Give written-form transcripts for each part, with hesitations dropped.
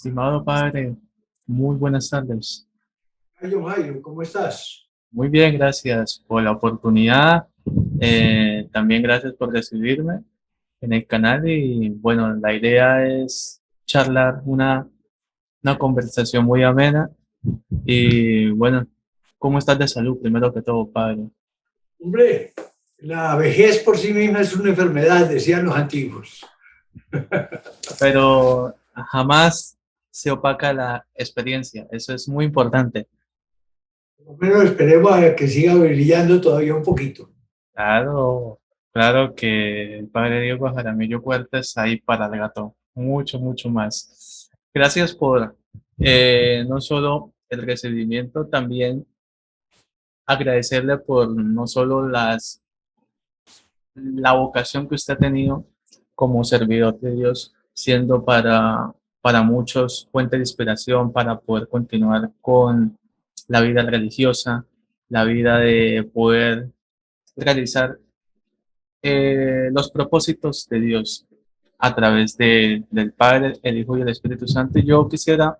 Estimado padre, muy buenas tardes. Jairo, ¿cómo estás? Muy bien, gracias por la oportunidad. También gracias por recibirme en el canal y bueno, la idea es charlar una conversación muy amena y bueno, ¿cómo estás de salud? Primero que todo, padre. Hombre, la vejez por sí misma es una enfermedad, decían los antiguos. Pero jamás se opaca la experiencia, eso es muy importante. Pero esperemos a que siga brillando todavía un poquito. Claro, claro que el padre Diego Jaramillo Puertas ahí para el gato, mucho, mucho más. Gracias por no solo el recibimiento, también agradecerle por no solo la vocación que usted ha tenido como servidor de Dios, siendo para muchos fuente de inspiración para poder continuar con la vida religiosa, la vida de poder realizar los propósitos de Dios a través del Padre, el Hijo y el Espíritu Santo. Yo quisiera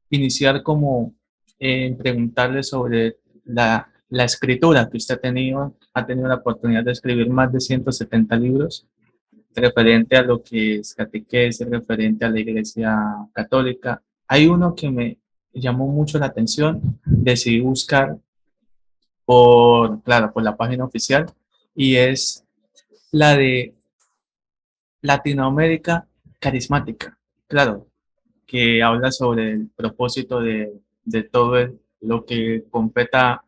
iniciar como preguntarle sobre la escritura que usted ha tenido la oportunidad de escribir más de 170 libros referente a lo que es catequesis, referente a la Iglesia Católica. Hay uno que me llamó mucho la atención, decidí buscar claro, por la página oficial y es la de Latinoamérica carismática, claro, que habla sobre el propósito de todo lo que competa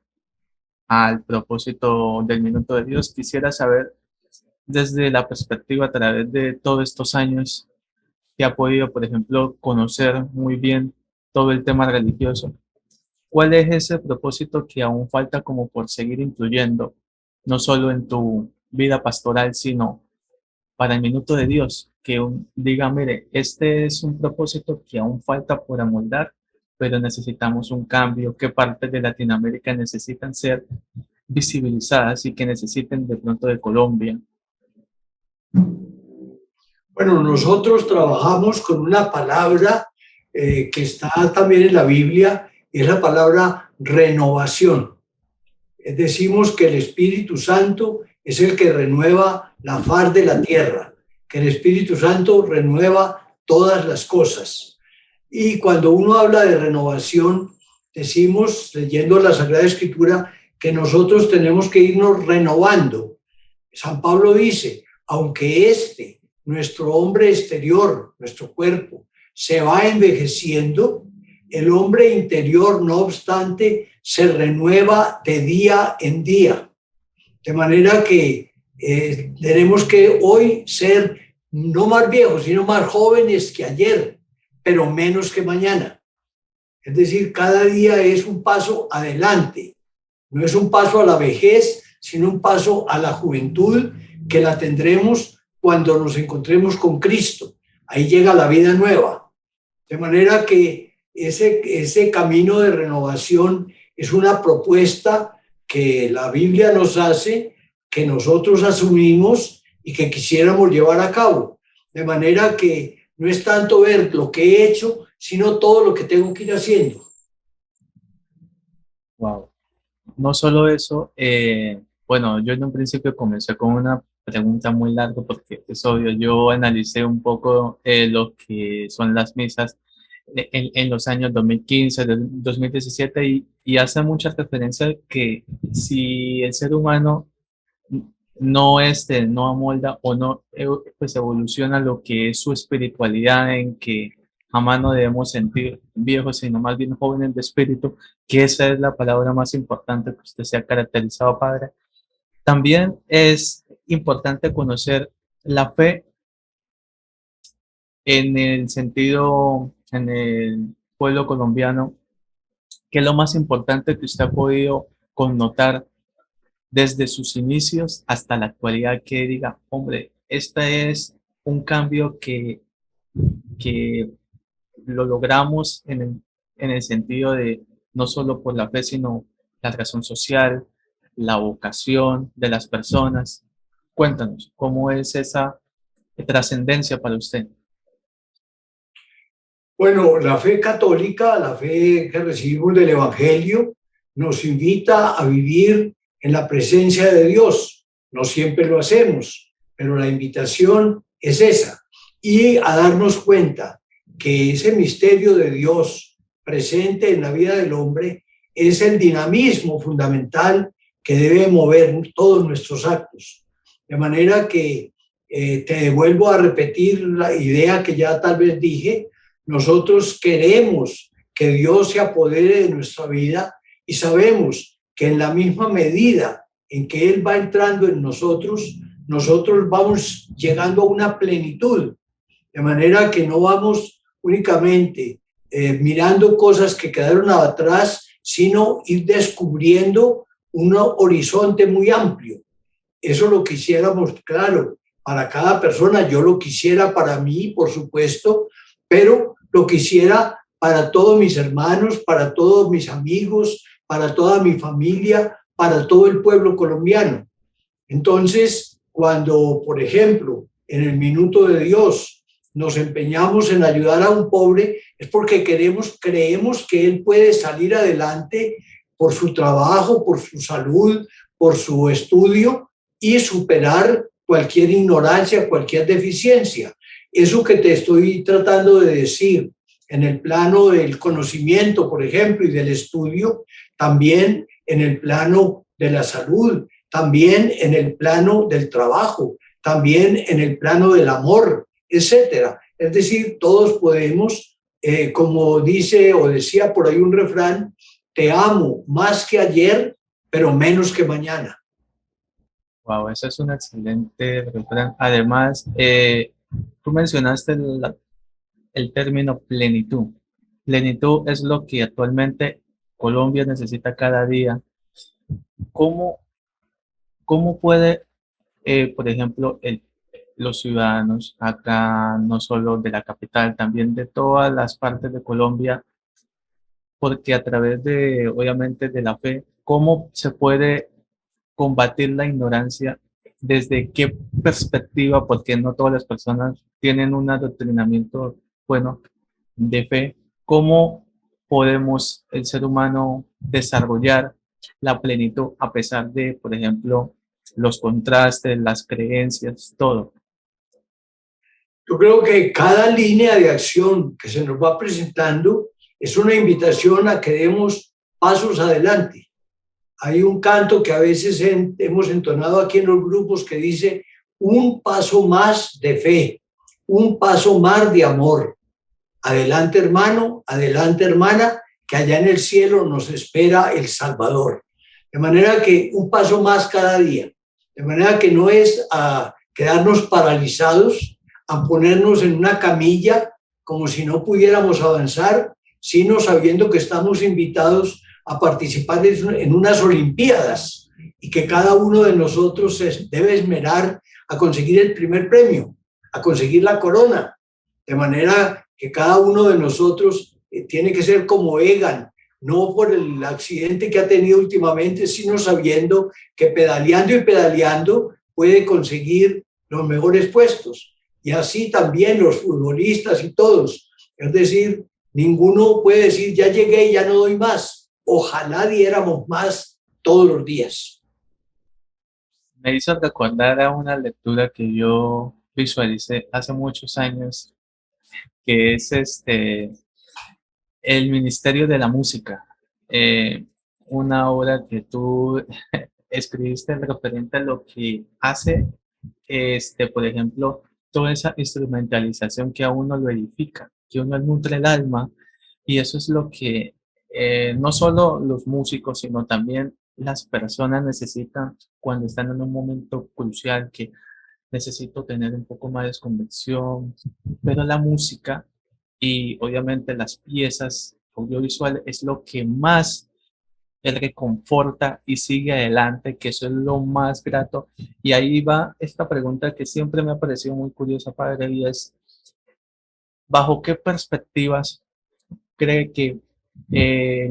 al propósito del minuto de Dios. Quisiera saber desde la perspectiva a través de todos estos años que ha podido, por ejemplo, conocer muy bien todo el tema religioso. ¿Cuál es ese propósito que aún falta como por seguir influyendo, no solo en tu vida pastoral, sino para el minuto de Dios, que diga, mire, este es un propósito que aún falta por amoldar, pero necesitamos un cambio, qué partes de Latinoamérica necesitan ser visibilizadas y que necesiten de pronto de Colombia? Bueno, nosotros trabajamos con una palabra que está también en la Biblia, y es la palabra renovación. Decimos que el Espíritu Santo es el que renueva la faz de la tierra, que el Espíritu Santo renueva todas las cosas. Y cuando uno habla de renovación, decimos, leyendo la Sagrada Escritura, que nosotros tenemos que irnos renovando. San Pablo dice, aunque nuestro hombre exterior, nuestro cuerpo, se va envejeciendo, el hombre interior, no obstante, se renueva de día en día. De manera que tenemos que hoy ser no más viejos, sino más jóvenes que ayer, pero menos que mañana. Es decir, cada día es un paso adelante. No es un paso a la vejez, sino un paso a la juventud que la tendremos cuando nos encontremos con Cristo. Ahí llega la vida nueva. De manera que ese camino de renovación es una propuesta que la Biblia nos hace, que nosotros asumimos y que quisiéramos llevar a cabo. De manera que no es tanto ver lo que he hecho, sino todo lo que tengo que ir haciendo. Wow. No solo eso, bueno, yo en un principio comencé con una pregunta muy larga porque es obvio, yo analicé un poco lo que son las misas en los años 2015, 2017 y hace mucha referencia que si el ser humano no amolda o no pues evoluciona lo que es su espiritualidad, en que jamás no debemos sentir viejos, sino más bien jóvenes de espíritu, que esa es la palabra más importante que usted se ha caracterizado, padre. También es importante conocer la fe en el sentido, en el pueblo colombiano, que es lo más importante que usted ha podido connotar desde sus inicios hasta la actualidad, que diga, hombre, este es un cambio que lo logramos en el sentido de no solo por la fe, sino la razón social, la vocación de las personas. Cuéntanos, ¿cómo es esa trascendencia para usted? Bueno, la fe católica, la fe que recibimos del Evangelio, nos invita a vivir en la presencia de Dios. No siempre lo hacemos, pero la invitación es esa. Y a darnos cuenta que ese misterio de Dios presente en la vida del hombre es el dinamismo fundamental que debe mover todos nuestros actos. De manera que te vuelvo a repetir la idea que ya tal vez dije. Nosotros queremos que Dios se apodere de nuestra vida y sabemos que en la misma medida en que Él va entrando en nosotros, nosotros vamos llegando a una plenitud, de manera que no vamos únicamente mirando cosas que quedaron atrás, sino ir descubriendo un horizonte muy amplio. Eso lo quisiéramos, claro, para cada persona. Yo lo quisiera para mí, por supuesto, pero lo quisiera para todos mis hermanos, para todos mis amigos, para toda mi familia, para todo el pueblo colombiano. Entonces, cuando, por ejemplo, en el Minuto de Dios nos empeñamos en ayudar a un pobre, es porque creemos que él puede salir adelante por su trabajo, por su salud, por su estudio y superar cualquier ignorancia, cualquier deficiencia. Eso que te estoy tratando de decir en el plano del conocimiento, por ejemplo, y del estudio, también en el plano de la salud, también en el plano del trabajo, también en el plano del amor, etcétera. Es decir, todos podemos, como dice o decía por ahí un refrán, te amo más que ayer, pero menos que mañana. Wow, eso es un excelente refrán. Además, tú mencionaste el término plenitud. Plenitud es lo que actualmente Colombia necesita cada día. ¿Cómo, cómo puede, por ejemplo, los ciudadanos acá, no solo de la capital, también de todas las partes de Colombia, porque a través de, obviamente, de la fe, cómo se puede combatir la ignorancia, desde qué perspectiva, porque no todas las personas tienen un adoctrinamiento bueno de fe, cómo podemos el ser humano desarrollar la plenitud a pesar de, por ejemplo, los contrastes, las creencias, todo. Yo creo que cada línea de acción que se nos va presentando es una invitación a que demos pasos adelante. Hay un canto que a veces hemos entonado aquí en los grupos que dice un paso más de fe, un paso más de amor. Adelante hermano, adelante hermana, que allá en el cielo nos espera el Salvador. De manera que un paso más cada día. De manera que no es a quedarnos paralizados, a ponernos en una camilla como si no pudiéramos avanzar, sino sabiendo que estamos invitados a participar en unas Olimpiadas y que cada uno de nosotros se debe esmerar a conseguir el primer premio, a conseguir la corona, de manera que cada uno de nosotros tiene que ser como Egan, no por el accidente que ha tenido últimamente, sino sabiendo que pedaleando y pedaleando puede conseguir los mejores puestos. Y así también los futbolistas y todos. Es decir, ninguno puede decir, ya llegué y ya no doy más. Ojalá diéramos más todos los días. Me hizo recordar a una lectura que yo visualicé hace muchos años, que es el Ministerio de la Música, una obra que tú escribiste referente a lo que hace, por ejemplo, toda esa instrumentalización que a uno lo edifica, que uno nutre el alma, y eso es lo que no solo los músicos, sino también las personas necesitan cuando están en un momento crucial, que necesito tener un poco más de convicción, pero la música y obviamente las piezas audiovisuales es lo que más el reconforta y sigue adelante, que eso es lo más grato. Y ahí va esta pregunta que siempre me ha parecido muy curiosa, padre, y es, ¿bajo qué perspectivas cree que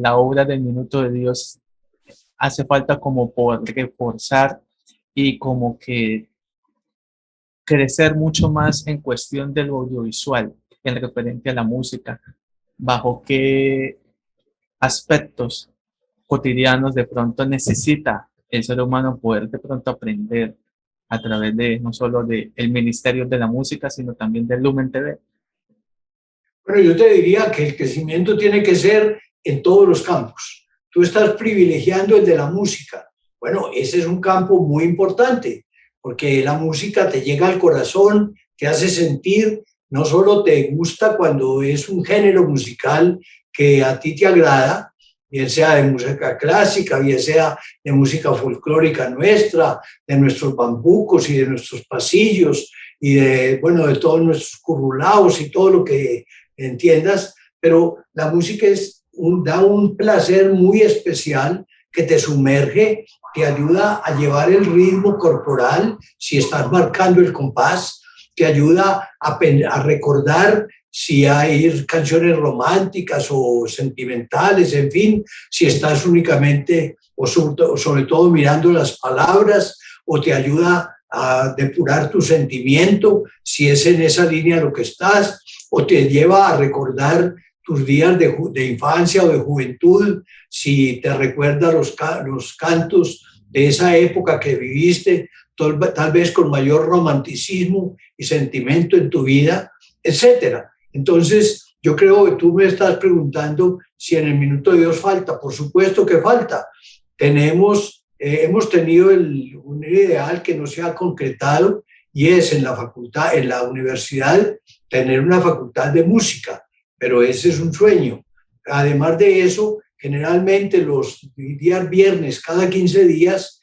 la obra del Minuto de Dios hace falta como por reforzar y como que crecer mucho más en cuestión del audiovisual, en referente a la música? bajo qué aspectos cotidianos de pronto necesita el ser humano poder de pronto aprender a través de no solo del ministerio de la música, sino también del Lumen TV. Bueno, yo te diría que el crecimiento tiene que ser en todos los campos. Tú estás privilegiando el de la música. Bueno, ese es un campo muy importante, porque la música te llega al corazón, te hace sentir, no solo te gusta cuando es un género musical que a ti te agrada, bien sea de música clásica, bien sea de música folclórica nuestra, de nuestros bambucos y de nuestros pasillos y de, bueno, de todos nuestros currulaos y todo lo que entiendas, pero la música da un placer muy especial que te sumerge, te ayuda a llevar el ritmo corporal, si estás marcando el compás, te ayuda a recordar si hay canciones románticas o sentimentales, en fin, si estás únicamente o sobre todo mirando las palabras, o te ayuda a depurar tu sentimiento, si es en esa línea lo que estás, o te lleva a recordar tus días de infancia o de juventud, si te recuerda los cantos de esa época que viviste, tal vez con mayor romanticismo y sentimiento en tu vida, etcétera. Entonces, yo creo que tú me estás preguntando si en el Minuto de Dios falta. Por supuesto que falta. Hemos tenido un ideal que no se ha concretado, y es en la facultad, en la universidad, tener una facultad de música, pero ese es un sueño. Además de eso, generalmente los días viernes, cada 15 días,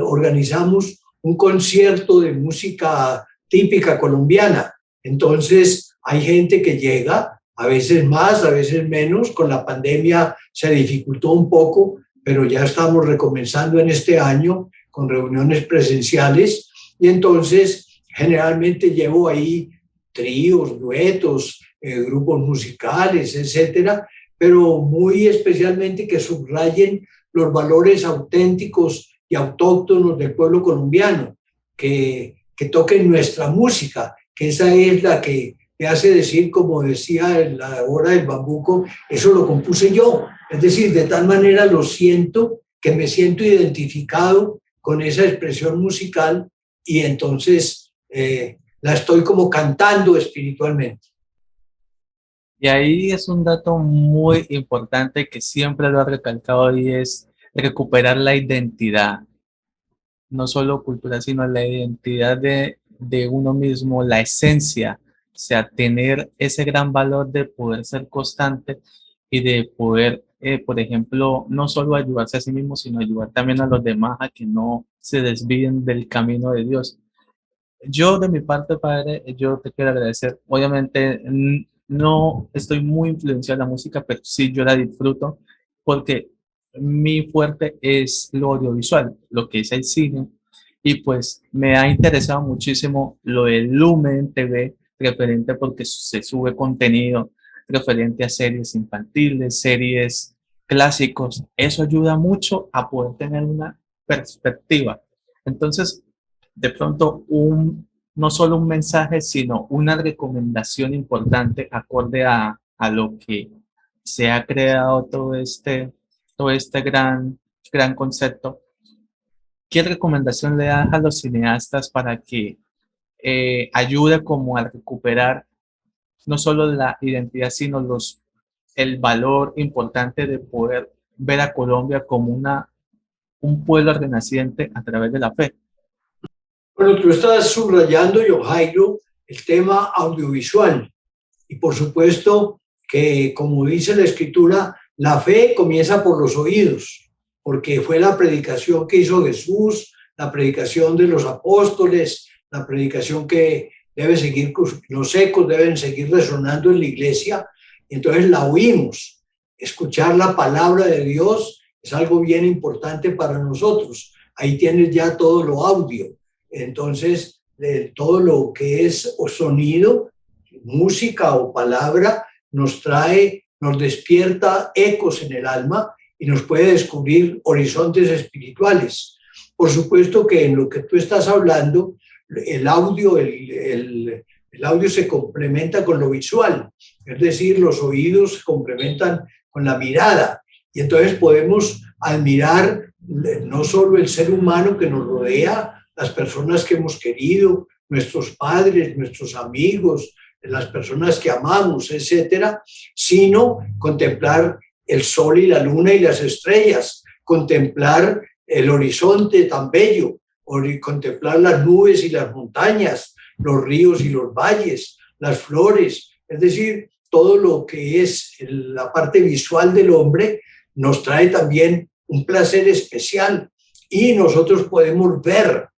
organizamos un concierto de música típica colombiana. Entonces, hay gente que llega, a veces más, a veces menos. Con la pandemia se dificultó un poco, pero ya estamos recomenzando en este año con reuniones presenciales, y entonces generalmente llevo ahí tríos, duetos, grupos musicales, etcétera, pero muy especialmente que subrayen los valores auténticos y autóctonos del pueblo colombiano, que toquen nuestra música, que esa es la que me hace decir, como decía en la hora del bambuco, eso lo compuse yo. Es decir, de tal manera lo siento, que me siento identificado con esa expresión musical, y entonces la estoy como cantando espiritualmente. Y ahí es un dato muy importante que siempre lo ha recalcado, y es recuperar la identidad, no solo cultural, sino la identidad de uno mismo, la esencia, o sea, tener ese gran valor de poder ser constante y de poder, por ejemplo, no solo ayudarse a sí mismo, sino ayudar también a los demás a que no se desvíen del camino de Dios. Yo de mi parte, padre, yo te quiero agradecer. Obviamente no estoy muy influenciado en la música, pero sí yo la disfruto porque mi fuerte es lo audiovisual, lo que es el cine, y pues me ha interesado muchísimo lo del Lumen TV, referente porque se sube contenido referente a series infantiles, series clásicos. Eso ayuda mucho a poder tener una perspectiva. Entonces, de pronto no solo un mensaje, sino una recomendación importante acorde a lo que se ha creado todo este gran concepto. ¿Qué recomendación le das a los cineastas para que ayude como a recuperar no solo la identidad, sino el valor importante de poder ver a Colombia como un pueblo renaciente a través de la fe? Bueno, tú estás subrayando, Jairo, el tema audiovisual. Y por supuesto que, como dice la Escritura, la fe comienza por los oídos, porque fue la predicación que hizo Jesús, la predicación de los apóstoles, la predicación que debe seguir, los ecos deben seguir resonando en la iglesia. Entonces la oímos. Escuchar la palabra de Dios es algo bien importante para nosotros. Ahí tienes ya todo lo audio. Entonces, todo lo que es o sonido, música o palabra, nos despierta ecos en el alma y nos puede descubrir horizontes espirituales. Por supuesto que en lo que tú estás hablando, el audio, El audio se complementa con lo visual, es decir, los oídos se complementan con la mirada. Y entonces podemos admirar no solo el ser humano que nos rodea, las personas que hemos querido, nuestros padres, nuestros amigos, las personas que amamos, etcétera, sino contemplar el sol y la luna y las estrellas, contemplar el horizonte tan bello, contemplar las nubes y las montañas, los ríos y los valles, las flores, es decir, todo lo que es la parte visual del hombre nos trae también un placer especial y nosotros podemos ver,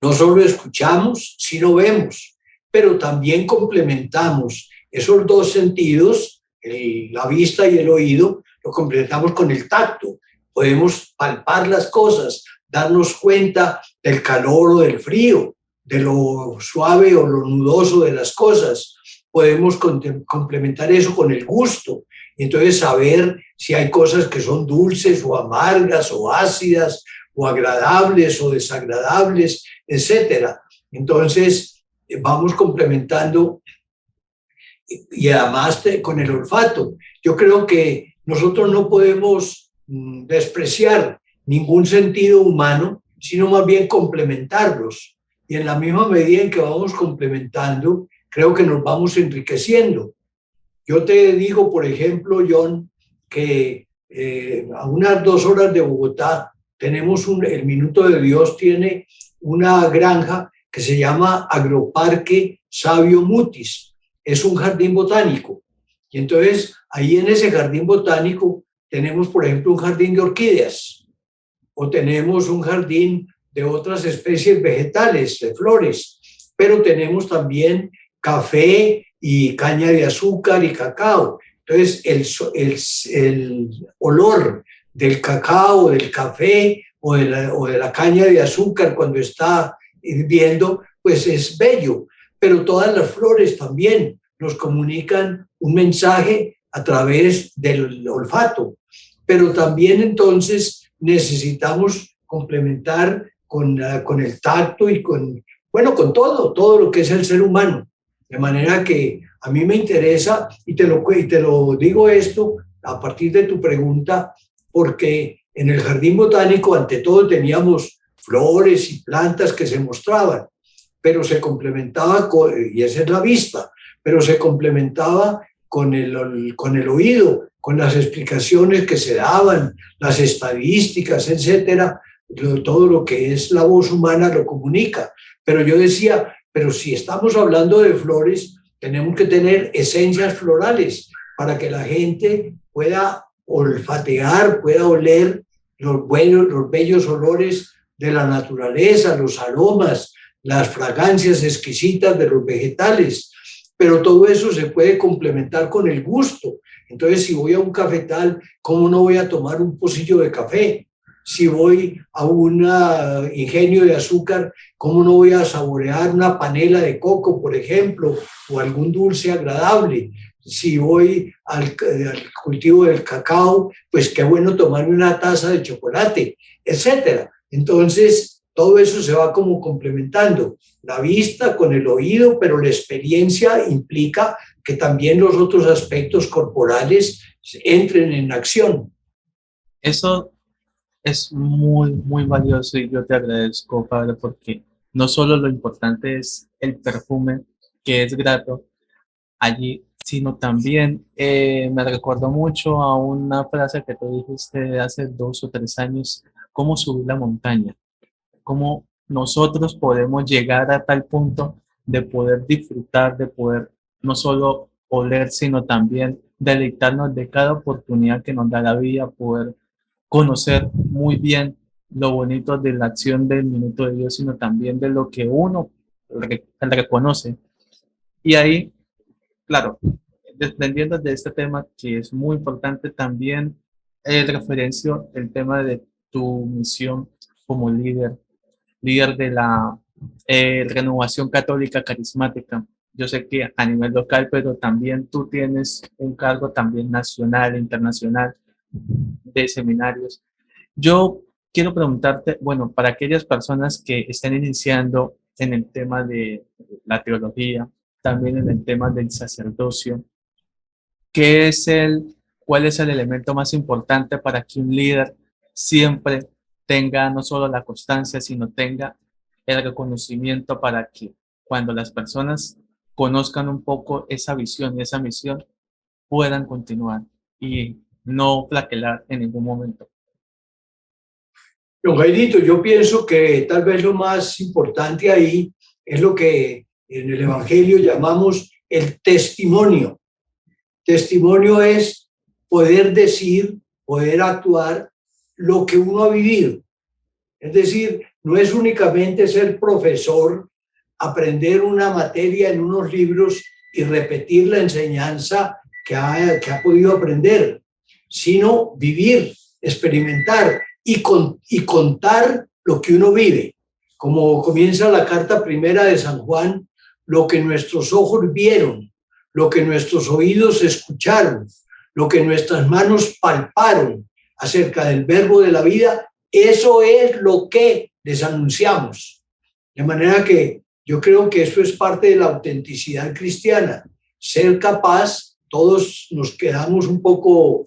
no solo escuchamos, sino vemos, pero también complementamos esos dos sentidos, la vista y el oído, lo complementamos con el tacto. Podemos palpar las cosas, darnos cuenta del calor o del frío, de lo suave o lo nudoso de las cosas. Podemos complementar eso con el gusto, y entonces saber si hay cosas que son dulces o amargas o ácidas o agradables o desagradables, etcétera. Entonces vamos complementando y además con el olfato. Yo creo que nosotros no podemos despreciar ningún sentido humano, sino más bien complementarlos. Y en la misma medida en que vamos complementando, creo que nos vamos enriqueciendo. Yo te digo, por ejemplo, John, que a unas 2 horas de Bogotá tenemos el Minuto de Dios tiene una granja que se llama Agroparque Sabio Mutis. Es un jardín botánico. Y entonces ahí en ese jardín botánico tenemos, por ejemplo, un jardín de orquídeas o tenemos un jardín de otras especies vegetales, de flores, pero tenemos también café y caña de azúcar y cacao. Entonces el olor del cacao, del café o de la caña de azúcar cuando está hirviendo, pues es bello, pero todas las flores también nos comunican un mensaje a través del olfato, pero también entonces necesitamos complementar con el tacto y con todo lo que es el ser humano. De manera que a mí me interesa, y te lo digo esto a partir de tu pregunta, porque en el jardín botánico ante todo teníamos flores y plantas que se mostraban, pero se complementaba, y esa es la vista, pero se complementaba con el oído, con las explicaciones que se daban, las estadísticas, etcétera. Todo lo que es la voz humana lo comunica. Pero yo decía, pero si estamos hablando de flores, tenemos que tener esencias florales para que la gente pueda olfatear, pueda oler los bellos olores de la naturaleza, los aromas, las fragancias exquisitas de los vegetales. Pero todo eso se puede complementar con el gusto. Entonces, si voy a un cafetal, ¿cómo no voy a tomar un pocillo de café? Si voy a un ingenio de azúcar, ¿cómo no voy a saborear una panela de coco, por ejemplo, o algún dulce agradable? Si voy al cultivo del cacao, pues qué bueno tomarme una taza de chocolate, etcétera. Entonces, todo eso se va como complementando, la vista con el oído, pero la experiencia implica que también los otros aspectos corporales entren en acción. Eso es muy, muy valioso y yo te agradezco, Padre, porque no solo lo importante es el perfume, que es grato allí, sino también me recordó mucho a una frase que tú dijiste hace 2 o 3 años, cómo subir la montaña, cómo nosotros podemos llegar a tal punto de poder disfrutar, de poder no solo oler, sino también deleitarnos de cada oportunidad que nos da la vida, poder conocer muy bien lo bonito de la acción del Minuto de Dios, sino también de lo que uno reconoce. Y ahí, claro, desprendiendo de este tema que es muy importante también, referencio el tema de tu misión como líder de la Renovación Católica Carismática. Yo sé que a nivel local, pero también tú tienes un cargo también nacional e internacional de seminarios. Yo quiero preguntarte, bueno, para aquellas personas que están iniciando en el tema de la teología, también en el tema del sacerdocio. ¿Cuál es el elemento más importante para que un líder siempre tenga no solo la constancia, sino tenga el reconocimiento para que cuando las personas conozcan un poco esa visión y esa misión, puedan continuar y no flaquear en ningún momento? Don Jairito, yo pienso que tal vez lo más importante ahí es lo que en el Evangelio llamamos el testimonio. Testimonio es poder decir, poder actuar lo que uno ha vivido. Es decir, no es únicamente ser profesor, aprender una materia en unos libros y repetir la enseñanza que ha podido aprender, sino vivir, experimentar y contar lo que uno vive. Como comienza la carta primera de San Juan, lo que nuestros ojos vieron, lo que nuestros oídos escucharon, lo que nuestras manos palparon acerca del verbo de la vida, eso es lo que les anunciamos. De manera que yo creo que eso es parte de la autenticidad cristiana, ser capaz, todos nos quedamos un poco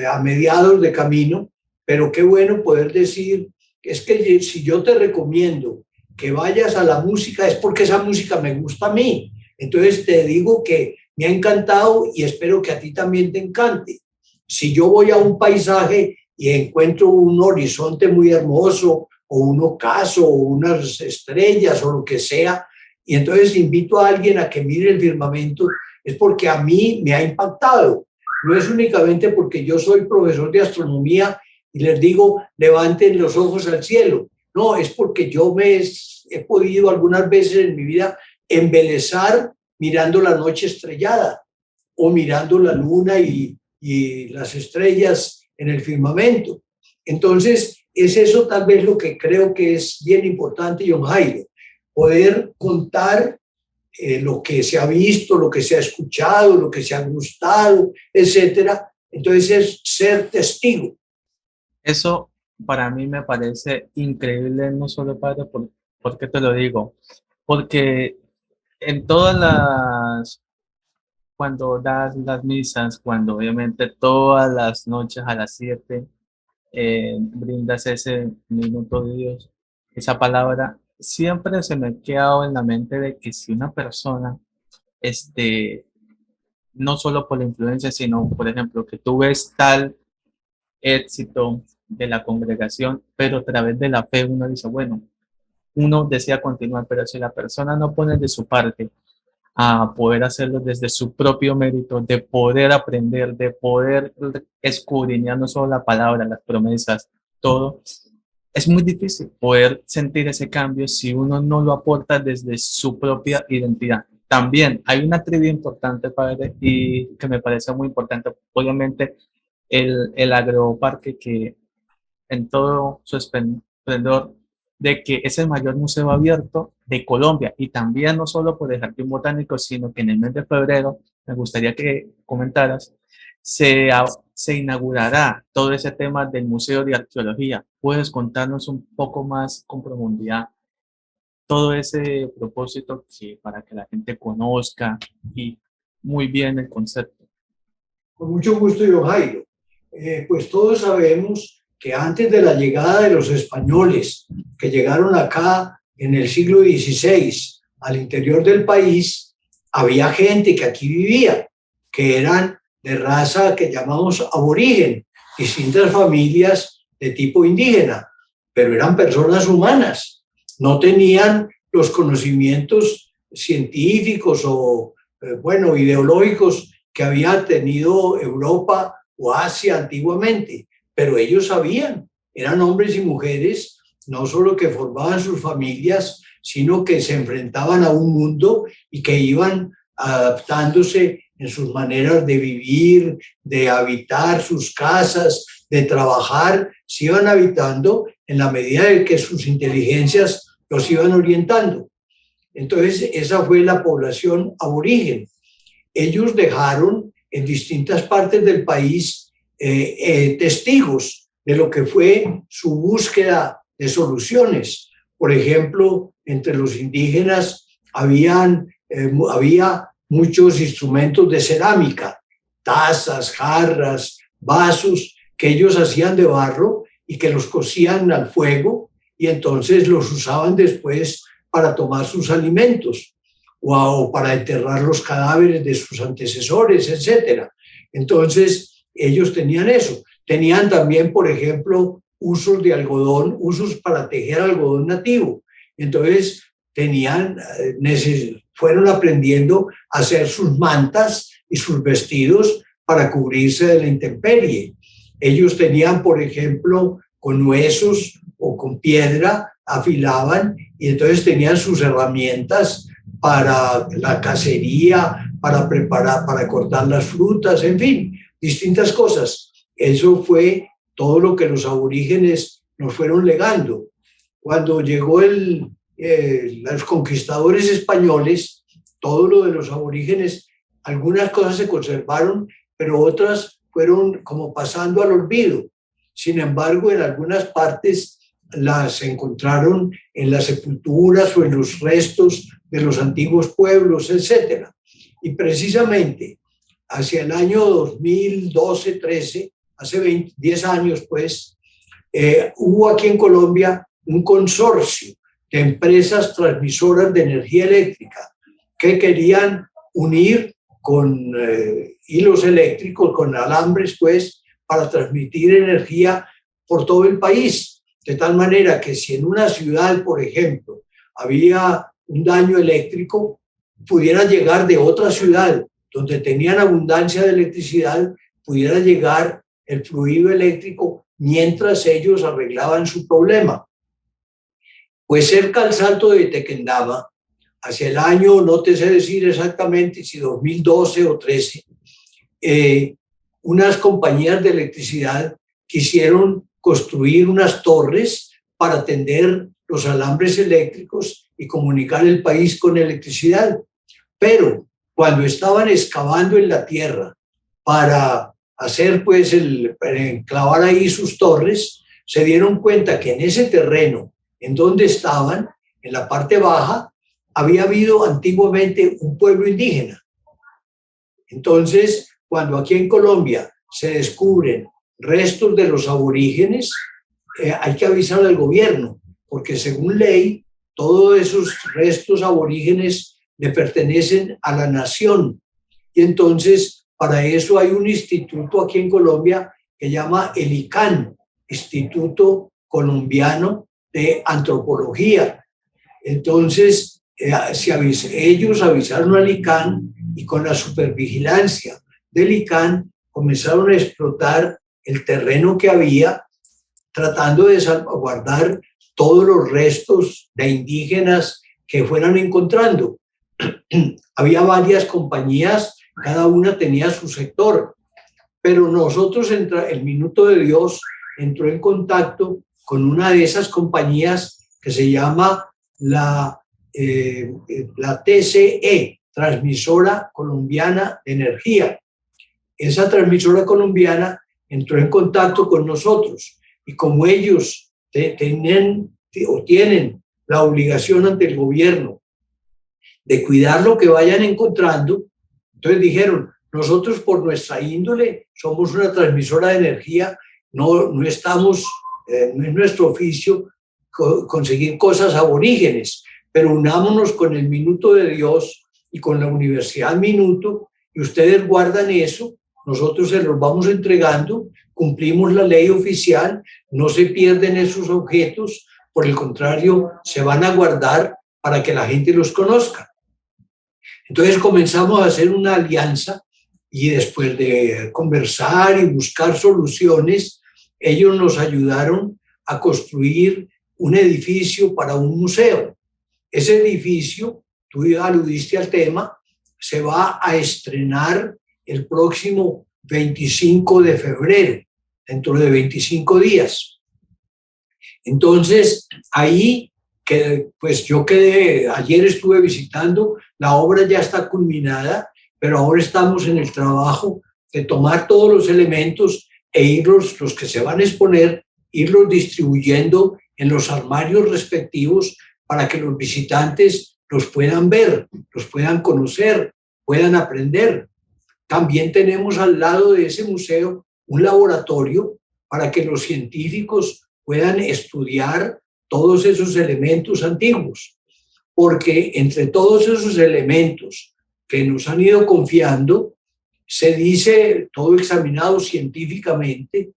a mediados de camino, pero qué bueno poder decir, es que si yo te recomiendo que vayas a la música es porque esa música me gusta a mí. Entonces te digo que me ha encantado y espero que a ti también te encante. Si yo voy a un paisaje y encuentro un horizonte muy hermoso o un ocaso o unas estrellas o lo que sea, y entonces invito a alguien a que mire el firmamento, es porque a mí me ha impactado. No es únicamente porque yo soy profesor de astronomía y les digo, levanten los ojos al cielo. No, es porque yo he podido algunas veces en mi vida embelezar mirando la noche estrellada o mirando la luna y las estrellas en el firmamento. Entonces, es eso tal vez lo que creo que es bien importante, John Jairo, poder contar lo que se ha visto, lo que se ha escuchado, lo que se ha gustado, etcétera. Entonces, es ser testigo. Eso para mí me parece increíble, no solo padre, ¿por qué te lo digo? Porque en cuando das las misas, cuando obviamente todas las noches a las 7 brindas ese minuto de Dios, esa palabra, siempre se me ha quedado en la mente de que si una persona, este, no solo por la influencia, sino, por ejemplo, que tú ves tal éxito de la congregación, pero a través de la fe uno dice, bueno, uno desea continuar, pero si la persona no pone de su parte a poder hacerlo desde su propio mérito, de poder aprender, de poder escudriñar no solo la palabra, las promesas, todo, es muy difícil poder sentir ese cambio si uno no lo aporta desde su propia identidad. También hay una trivia importante, padre, y que me parece muy importante. Obviamente, el agroparque que en todo su esplendor de que es el mayor museo abierto de Colombia y también no solo por el Jardín Botánico, sino que en el mes de febrero, me gustaría que comentaras, se inaugurará todo ese tema del Museo de Arqueología. ¿Puedes contarnos un poco más con profundidad todo ese propósito para que la gente conozca y muy bien el concepto? Con mucho gusto, John Jairo. Pues todos sabemos que antes de la llegada de los españoles que llegaron acá en el siglo XVI al interior del país, había gente que aquí vivía, que eran de raza que llamamos aborigen, distintas familias de tipo indígena, pero eran personas humanas, no tenían los conocimientos científicos o, bueno, ideológicos que había tenido Europa o Asia antiguamente, pero ellos sabían, eran hombres y mujeres, no solo que formaban sus familias, sino que se enfrentaban a un mundo y que iban adaptándose en sus maneras de vivir, de habitar sus casas, de trabajar, se iban habitando en la medida en que sus inteligencias los iban orientando. Entonces, esa fue la población aborigen. Ellos dejaron en distintas partes del país testigos de lo que fue su búsqueda de soluciones. Por ejemplo, entre los indígenas habían había muchos instrumentos de cerámica, tazas, jarras, vasos, que ellos hacían de barro y que los cocían al fuego y entonces los usaban después para tomar sus alimentos o para enterrar los cadáveres de sus antecesores, etc. Entonces ellos tenían eso. Tenían también, por ejemplo, usos de algodón, usos para tejer algodón nativo. Entonces fueron aprendiendo a hacer sus mantas y sus vestidos para cubrirse de la intemperie. Ellos tenían, por ejemplo, con huesos o con piedra, afilaban y entonces tenían sus herramientas para la cacería, para preparar, para cortar las frutas, en fin, distintas cosas. Eso fue todo lo que los aborígenes nos fueron legando. Cuando llegó los conquistadores españoles, todo lo de los aborígenes, algunas cosas se conservaron, pero otras fueron como pasando al olvido. Sin embargo, en algunas partes las encontraron en las sepulturas o en los restos de los antiguos pueblos, etc. Y precisamente hacia el año 2012-13, hace 10 años, pues, hubo aquí en Colombia un consorcio de empresas transmisoras de energía eléctrica que querían unir con hilos eléctricos, con alambres, pues, para transmitir energía por todo el país. De tal manera que si en una ciudad, por ejemplo, había un daño eléctrico, pudiera llegar de otra ciudad donde tenían abundancia de electricidad, pudiera llegar el fluido eléctrico mientras ellos arreglaban su problema. Pues cerca al Salto de Tequendama, hacia el año, no te sé decir exactamente si 2012 o 13, unas compañías de electricidad quisieron construir unas torres para atender los alambres eléctricos y comunicar el país con electricidad. Pero cuando estaban excavando en la tierra para hacer, pues, para enclavar ahí sus torres, se dieron cuenta que en ese terreno, en donde estaban, en la parte baja, había habido antiguamente un pueblo indígena. Entonces, cuando aquí en Colombia se descubren restos de los aborígenes, hay que avisar al gobierno, porque según ley, todos esos restos aborígenes le pertenecen a la nación. Y entonces, para eso hay un instituto aquí en Colombia que llama el ICANN, Instituto Colombiano de Antropología. Entonces, ellos avisaron al ICANN y con la supervigilancia del ICANN comenzaron a explotar el terreno que había, tratando de salvaguardar todos los restos de indígenas que fueran encontrando. Había varias compañías, cada una tenía su sector, pero nosotros, el Minuto de Dios entró en contacto con una de esas compañías que se llama la TCE, Transmisora Colombiana de Energía. Esa transmisora colombiana entró en contacto con nosotros y como ellos tienen la obligación ante el gobierno de cuidar lo que vayan encontrando, entonces dijeron, nosotros por nuestra índole somos una transmisora de energía, no estamos, no es nuestro oficio conseguir cosas aborígenes, pero unámonos con el Minuto de Dios y con la Universidad Minuto y ustedes guardan eso, nosotros se los vamos entregando, cumplimos la ley oficial, no se pierden esos objetos, por el contrario, se van a guardar para que la gente los conozca. Entonces comenzamos a hacer una alianza y después de conversar y buscar soluciones, ellos nos ayudaron a construir un edificio para un museo. Ese edificio, tú aludiste al tema, se va a estrenar el próximo 25 de febrero, dentro de 25 días. Entonces, ahí, pues yo ayer estuve visitando, la obra ya está culminada, pero ahora estamos en el trabajo de tomar todos los elementos e los que se van a exponer, irlos distribuyendo en los armarios respectivos para que los visitantes los puedan ver, los puedan conocer, puedan aprender. También tenemos al lado de ese museo un laboratorio para que los científicos puedan estudiar todos esos elementos antiguos, porque entre todos esos elementos que nos han ido confiando, se dice, todo examinado científicamente,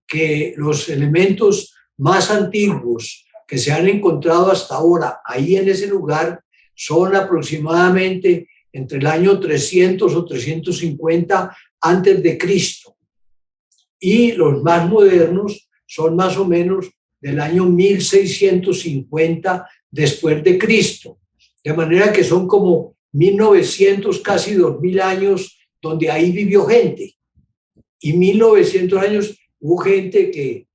que los elementos más antiguos que se han encontrado hasta ahora ahí en ese lugar son aproximadamente entre el año 300 o 350 antes de Cristo, y los más modernos son más o menos del año 1650 después de Cristo, de manera que son como 1900, casi 2000 años donde ahí vivió gente, y 1900 años hubo gente que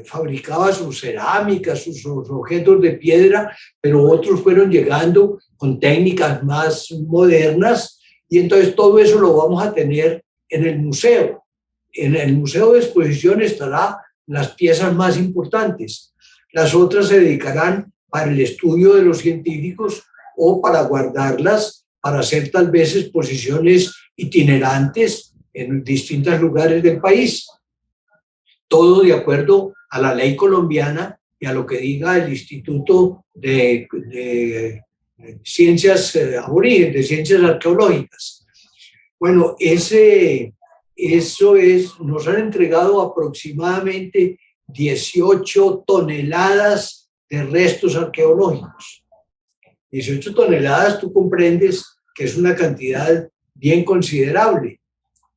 fabricaba sus cerámicas, sus objetos de piedra, pero otros fueron llegando con técnicas más modernas, y entonces todo eso lo vamos a tener en el museo. En el museo de exposición estarán las piezas más importantes. Las otras se dedicarán para el estudio de los científicos o para guardarlas, para hacer tal vez exposiciones itinerantes en distintos lugares del país. Todo de acuerdo a la ley colombiana y a lo que diga el Instituto de Ciencias Aborígenes, de Ciencias Arqueológicas. Bueno, nos han entregado aproximadamente 18 toneladas de restos arqueológicos. 18 toneladas, tú comprendes que es una cantidad bien considerable,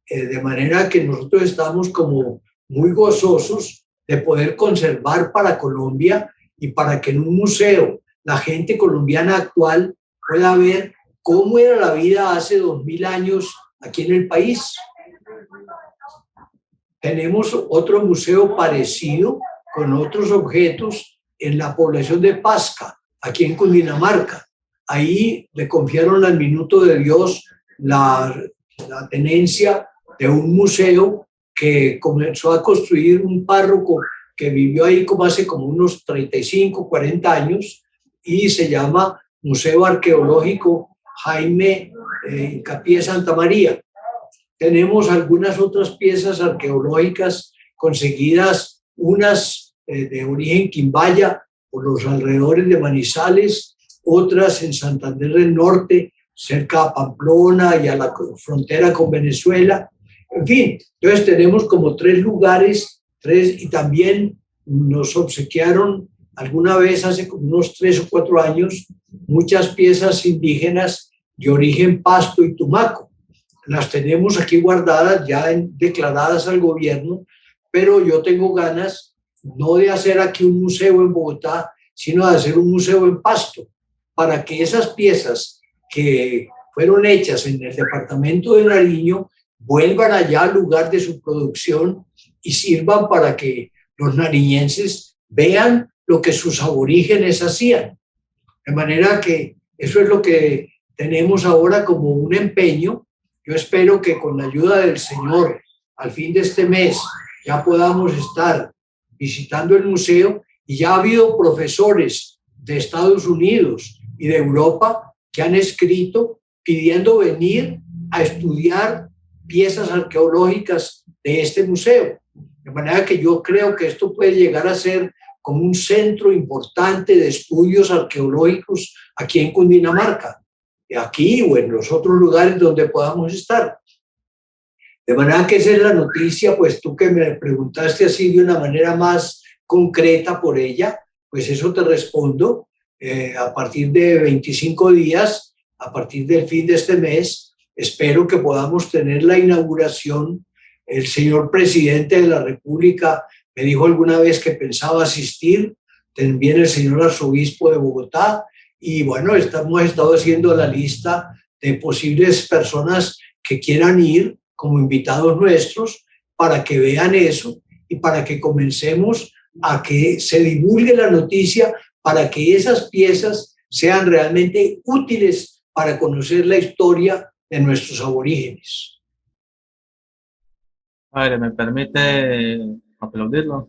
de manera que nosotros estamos como muy gozosos de poder conservar para Colombia y para que en un museo la gente colombiana actual pueda ver cómo era la vida hace 2000 años aquí en el país. Tenemos otro museo parecido con otros objetos en la población de Pasca, aquí en Cundinamarca. Ahí le confiaron al Minuto de Dios la tenencia de un museo que comenzó a construir un párroco que vivió ahí como hace como unos 35, 40 años, y se llama Museo Arqueológico Jaime Hincapié Santa María. Tenemos algunas otras piezas arqueológicas conseguidas, unas de origen quimbaya por los alrededores de Manizales, otras en Santander del Norte, cerca a Pamplona y a la frontera con Venezuela. En fin, entonces tenemos como 3 lugares, y también nos obsequiaron alguna vez hace como unos 3 o 4 años muchas piezas indígenas de origen pasto y tumaco. Las tenemos aquí guardadas, ya declaradas al gobierno, pero yo tengo ganas no de hacer aquí un museo en Bogotá, sino de hacer un museo en Pasto, para que esas piezas que fueron hechas en el departamento de Nariño vuelvan allá al lugar de su producción y sirvan para que los nariñenses vean lo que sus aborígenes hacían. De manera que eso es lo que tenemos ahora como un empeño. Yo espero que con la ayuda del Señor, al fin de este mes, ya podamos estar visitando el museo, y ya ha habido profesores de Estados Unidos y de Europa que han escrito pidiendo venir a estudiar piezas arqueológicas de este museo. De manera que yo creo que esto puede llegar a ser como un centro importante de estudios arqueológicos aquí en Cundinamarca, aquí o en los otros lugares donde podamos estar. De manera que esa es la noticia, pues tú que me preguntaste así de una manera más concreta por ella, pues eso te respondo. A partir de 25 días, a partir del fin de este mes, espero que podamos tener la inauguración. El señor presidente de la República me dijo alguna vez que pensaba asistir, también el señor arzobispo de Bogotá, y bueno, hemos estado haciendo la lista de posibles personas que quieran ir como invitados nuestros para que vean eso y para que comencemos a que se divulgue la noticia, para que esas piezas sean realmente útiles para conocer la historia de nuestros aborígenes. Padre, ¿me permite aplaudirlo?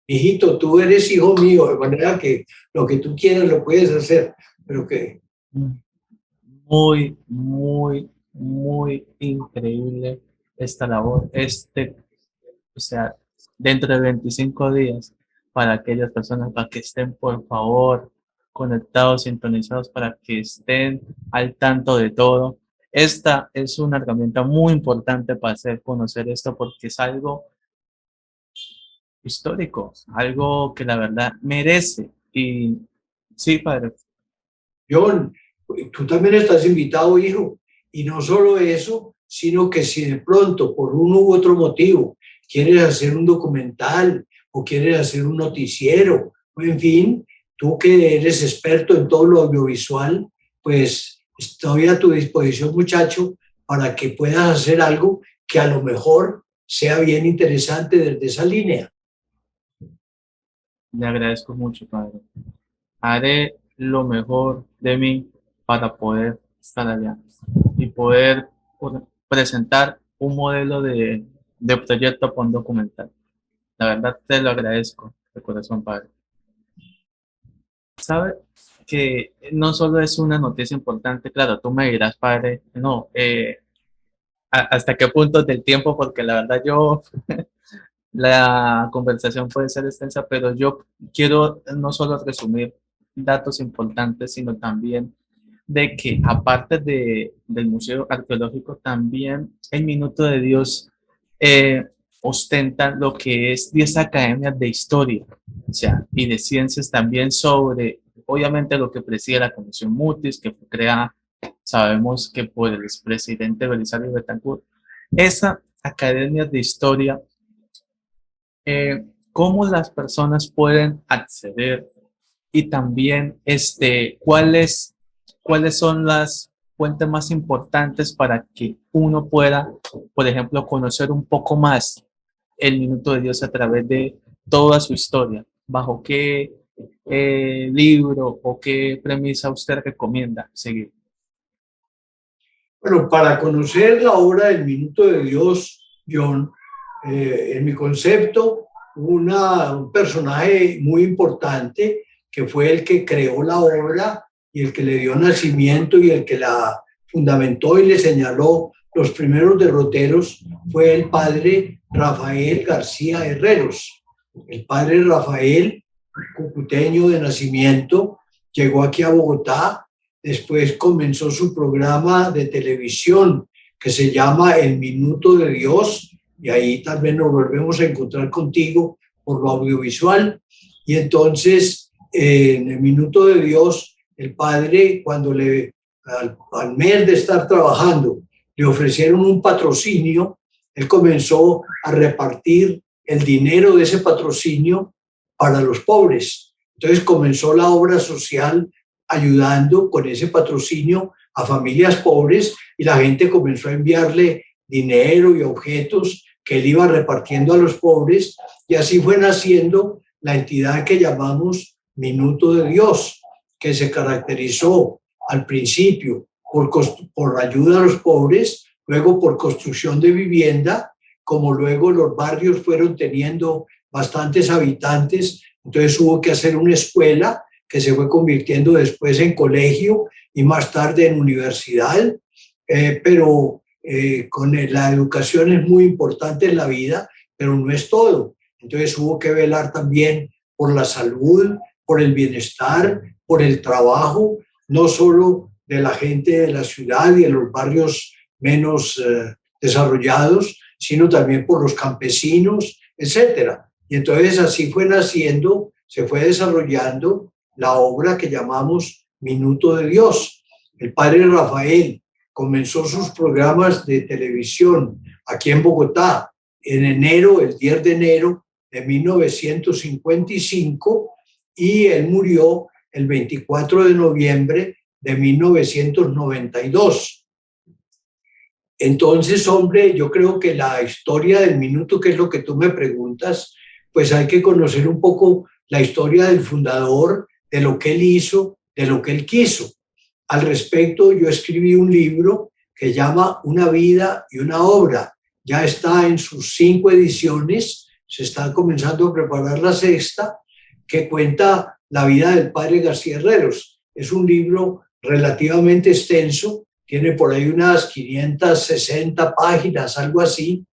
Hijito, tú eres hijo mío, de manera que lo que tú quieras lo puedes hacer, pero que Muy, muy, muy increíble esta labor. O sea, dentro de 25 días, para aquellas personas, para que estén, por favor, conectados, sintonizados, para que estén al tanto de todo. Esta es una herramienta muy importante para hacer conocer esto, porque es algo histórico, algo que la verdad merece. Y sí, padre, John, tú también estás invitado, hijo. Y no solo eso, sino que si de pronto, por uno u otro motivo, quieres hacer un documental o quieres hacer un noticiero, o en fin, tú que eres experto en todo lo audiovisual, pues estoy a tu disposición, muchacho, para que puedas hacer algo que a lo mejor sea bien interesante desde esa línea. le agradezco mucho, padre. Haré lo mejor de mí para poder estar allá y poder presentar un modelo de proyecto para un documental. La verdad te lo agradezco de corazón, padre. ¿Sabe que no solo es una noticia importante? Claro, tú me dirás, padre, no, hasta qué punto del tiempo, porque la verdad yo, la conversación puede ser extensa, pero yo quiero no solo resumir datos importantes, sino también de que aparte del Museo Arqueológico, también el Minuto de Dios eh, ostenta lo que es 10 academias de historia, o sea, y de ciencias también sobre, obviamente, lo que preside la Comisión Mutis, que fue creada, sabemos que por el expresidente Belisario Betancourt. Esa academia de historia, cómo las personas pueden acceder y también cuáles son las fuentes más importantes para que uno pueda, por ejemplo, conocer un poco más el Minuto de Dios a través de toda su historia. ¿Bajo qué libro o qué premisa usted recomienda seguir? Bueno, para conocer la obra del Minuto de Dios, John, en mi concepto, un personaje muy importante que fue el que creó la obra y el que le dio nacimiento y el que la fundamentó y le señaló los primeros derroteros, fue el padre Rafael García Herreros. El padre Rafael, cucuteño de nacimiento, llegó aquí a Bogotá. Después comenzó su programa de televisión que se llama El Minuto de Dios, y ahí también nos volvemos a encontrar contigo por lo audiovisual. Y entonces, en El Minuto de Dios, el padre, cuando al mes de estar trabajando, le ofrecieron un patrocinio, él comenzó a repartir el dinero de ese patrocinio para los pobres. Entonces comenzó la obra social ayudando con ese patrocinio a familias pobres, y la gente comenzó a enviarle dinero y objetos que él iba repartiendo a los pobres, y así fue naciendo la entidad que llamamos Minuto de Dios, que se caracterizó al principio por ayuda a los pobres, luego por construcción de vivienda, como luego los barrios fueron teniendo bastantes habitantes, entonces hubo que hacer una escuela que se fue convirtiendo después en colegio y más tarde en universidad, pero con la educación es muy importante en la vida, pero no es todo. Entonces hubo que velar también por la salud, por el bienestar, por el trabajo, no solo de la gente de la ciudad y de los barrios menos desarrollados, sino también por los campesinos, etcétera. Y entonces así fue naciendo, se fue desarrollando la obra que llamamos Minuto de Dios. El padre Rafael comenzó sus programas de televisión aquí en Bogotá en enero, el 10 de enero de 1955, y él murió el 24 de noviembre de 1992. Entonces, hombre, yo creo que la historia del minuto, que es lo que tú me preguntas, pues hay que conocer un poco la historia del fundador, de lo que él hizo, de lo que él quiso. Al respecto, yo escribí un libro que llama Una vida y una obra. Ya está en sus 5 ediciones, se está comenzando a preparar la sexta, que cuenta la vida del padre García Herreros. Es un libro relativamente extenso, tiene por ahí unas 560 páginas, algo así,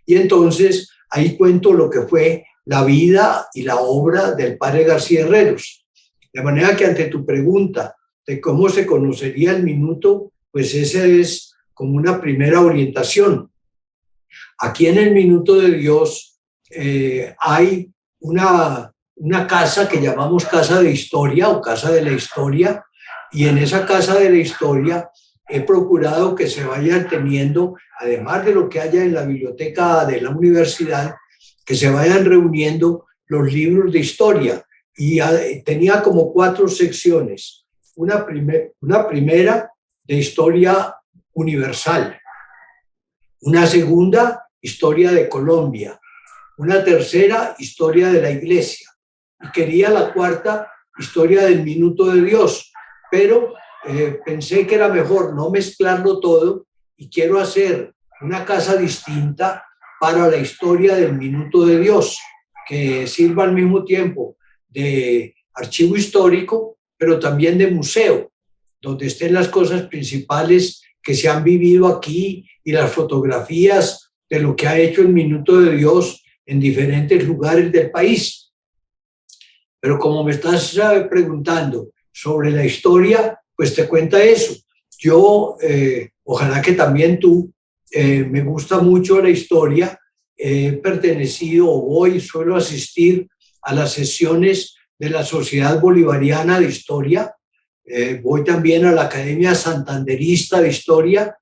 y entonces ahí cuento lo que fue la vida y la obra del padre García Herreros. De manera que ante tu pregunta de cómo se conocería el minuto, pues esa es como una primera orientación. Aquí en el Minuto de Dios hay una casa que llamamos Casa de Historia o Casa de la Historia, y en esa Casa de la Historia he procurado que se vayan teniendo, además de lo que haya en la biblioteca de la universidad, que se vayan reuniendo los libros de historia. Y tenía como 4 secciones. Una primera de historia universal, una segunda, historia de Colombia, una tercera, historia de la iglesia, y quería la cuarta, historia del Minuto de Dios, pero pensé que era mejor no mezclarlo todo y quiero hacer una casa distinta para la historia del Minuto de Dios, que sirva al mismo tiempo de archivo histórico, pero también de museo, donde estén las cosas principales que se han vivido aquí y las fotografías de lo que ha hecho el Minuto de Dios en diferentes lugares del país. Pero como me estás preguntando sobre la historia, pues te cuenta eso. Yo, ojalá que también tú, me gusta mucho la historia, he pertenecido o suelo asistir a las sesiones de la Sociedad Bolivariana de Historia, voy también a la Academia Santanderista de Historia,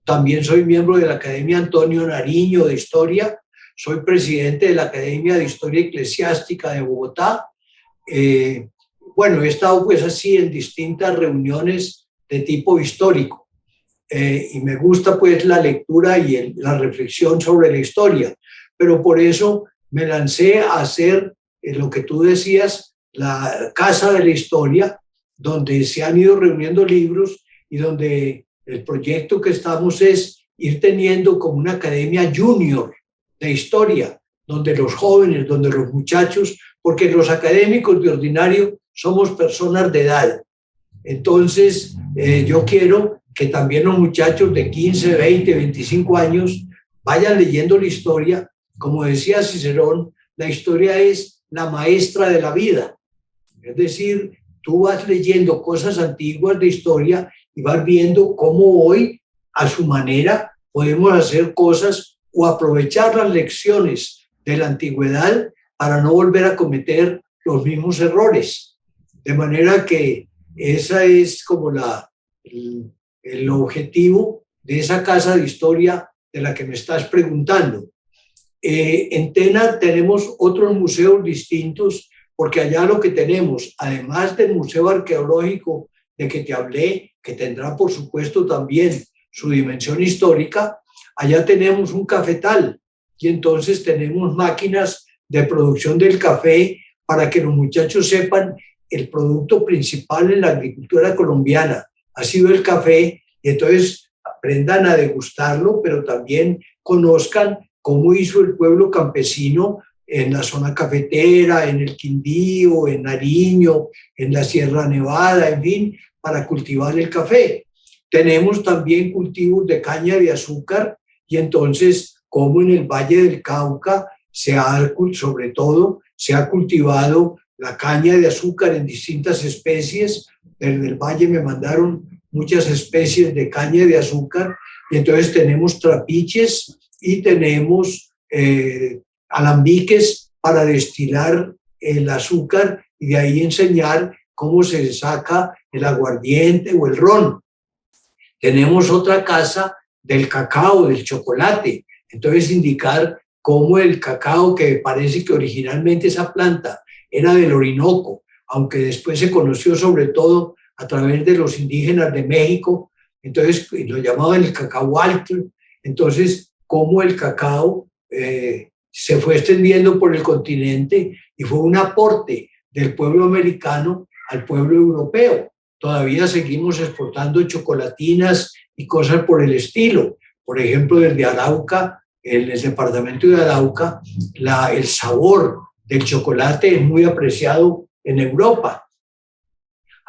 también soy miembro de la Academia Antonio Nariño de Historia, soy presidente de la Academia de Historia Eclesiástica de Bogotá. Bueno, he estado pues así en distintas reuniones de tipo histórico y me gusta pues la lectura y la reflexión sobre la historia, pero por eso me lancé a hacer lo que tú decías, la Casa de la Historia, donde se han ido reuniendo libros y donde el proyecto que estamos es ir teniendo como una academia junior de historia, donde los jóvenes, donde los muchachos, porque los académicos de ordinario somos personas de edad. Entonces, yo quiero que también los muchachos de 15, 20, 25 años vayan leyendo la historia. Como decía Cicerón, la historia es la maestra de la vida. Es decir, tú vas leyendo cosas antiguas de historia y vas viendo cómo hoy, a su manera, podemos hacer cosas o aprovechar las lecciones de la antigüedad para no volver a cometer los mismos errores. De manera que esa es como el objetivo de esa casa de historia de la que me estás preguntando. En Tena tenemos otros museos distintos, porque allá lo que tenemos, además del Museo Arqueológico de que te hablé, que tendrá por supuesto también su dimensión histórica, allá tenemos un cafetal y entonces tenemos máquinas de producción del café para que los muchachos sepan el producto principal en la agricultura colombiana ha sido el café, y entonces aprendan a degustarlo, pero también conozcan cómo hizo el pueblo campesino en la zona cafetera, en el Quindío, en Nariño, en la Sierra Nevada, en fin, para cultivar el café. Tenemos también cultivos de caña de azúcar y entonces, como en el Valle del Cauca, sobre todo, se ha cultivado la caña de azúcar en distintas especies. Desde el Valle me mandaron muchas especies de caña de azúcar y entonces tenemos trapiches y tenemos alambiques para destilar el azúcar y de ahí enseñar cómo se saca el aguardiente o el ron. Tenemos otra casa del cacao, del chocolate, entonces indicar cómo el cacao, que parece que originalmente esa planta era del Orinoco, aunque después se conoció sobre todo a través de los indígenas de México, entonces lo llamaban el cacahuatl, entonces cómo el cacao se fue extendiendo por el continente y fue un aporte del pueblo americano al pueblo europeo. Todavía seguimos exportando chocolatinas y cosas por el estilo. Por ejemplo, desde Arauca, en el departamento de Arauca, el sabor del chocolate es muy apreciado en Europa.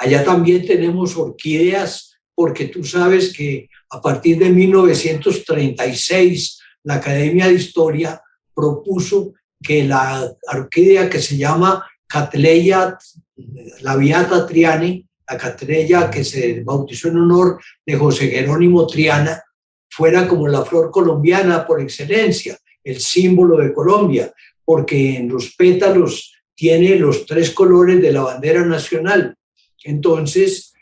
Allá también tenemos orquídeas, porque tú sabes que a partir de 1936 la Academia de Historia propuso que la orquídea que se llama Cattleya labiata triani, la Cattleya que se bautizó en honor de José Jerónimo Triana, fuera como la flor colombiana por excelencia, el símbolo de Colombia, porque en los pétalos tiene los 3 colores de la bandera nacional. Entonces,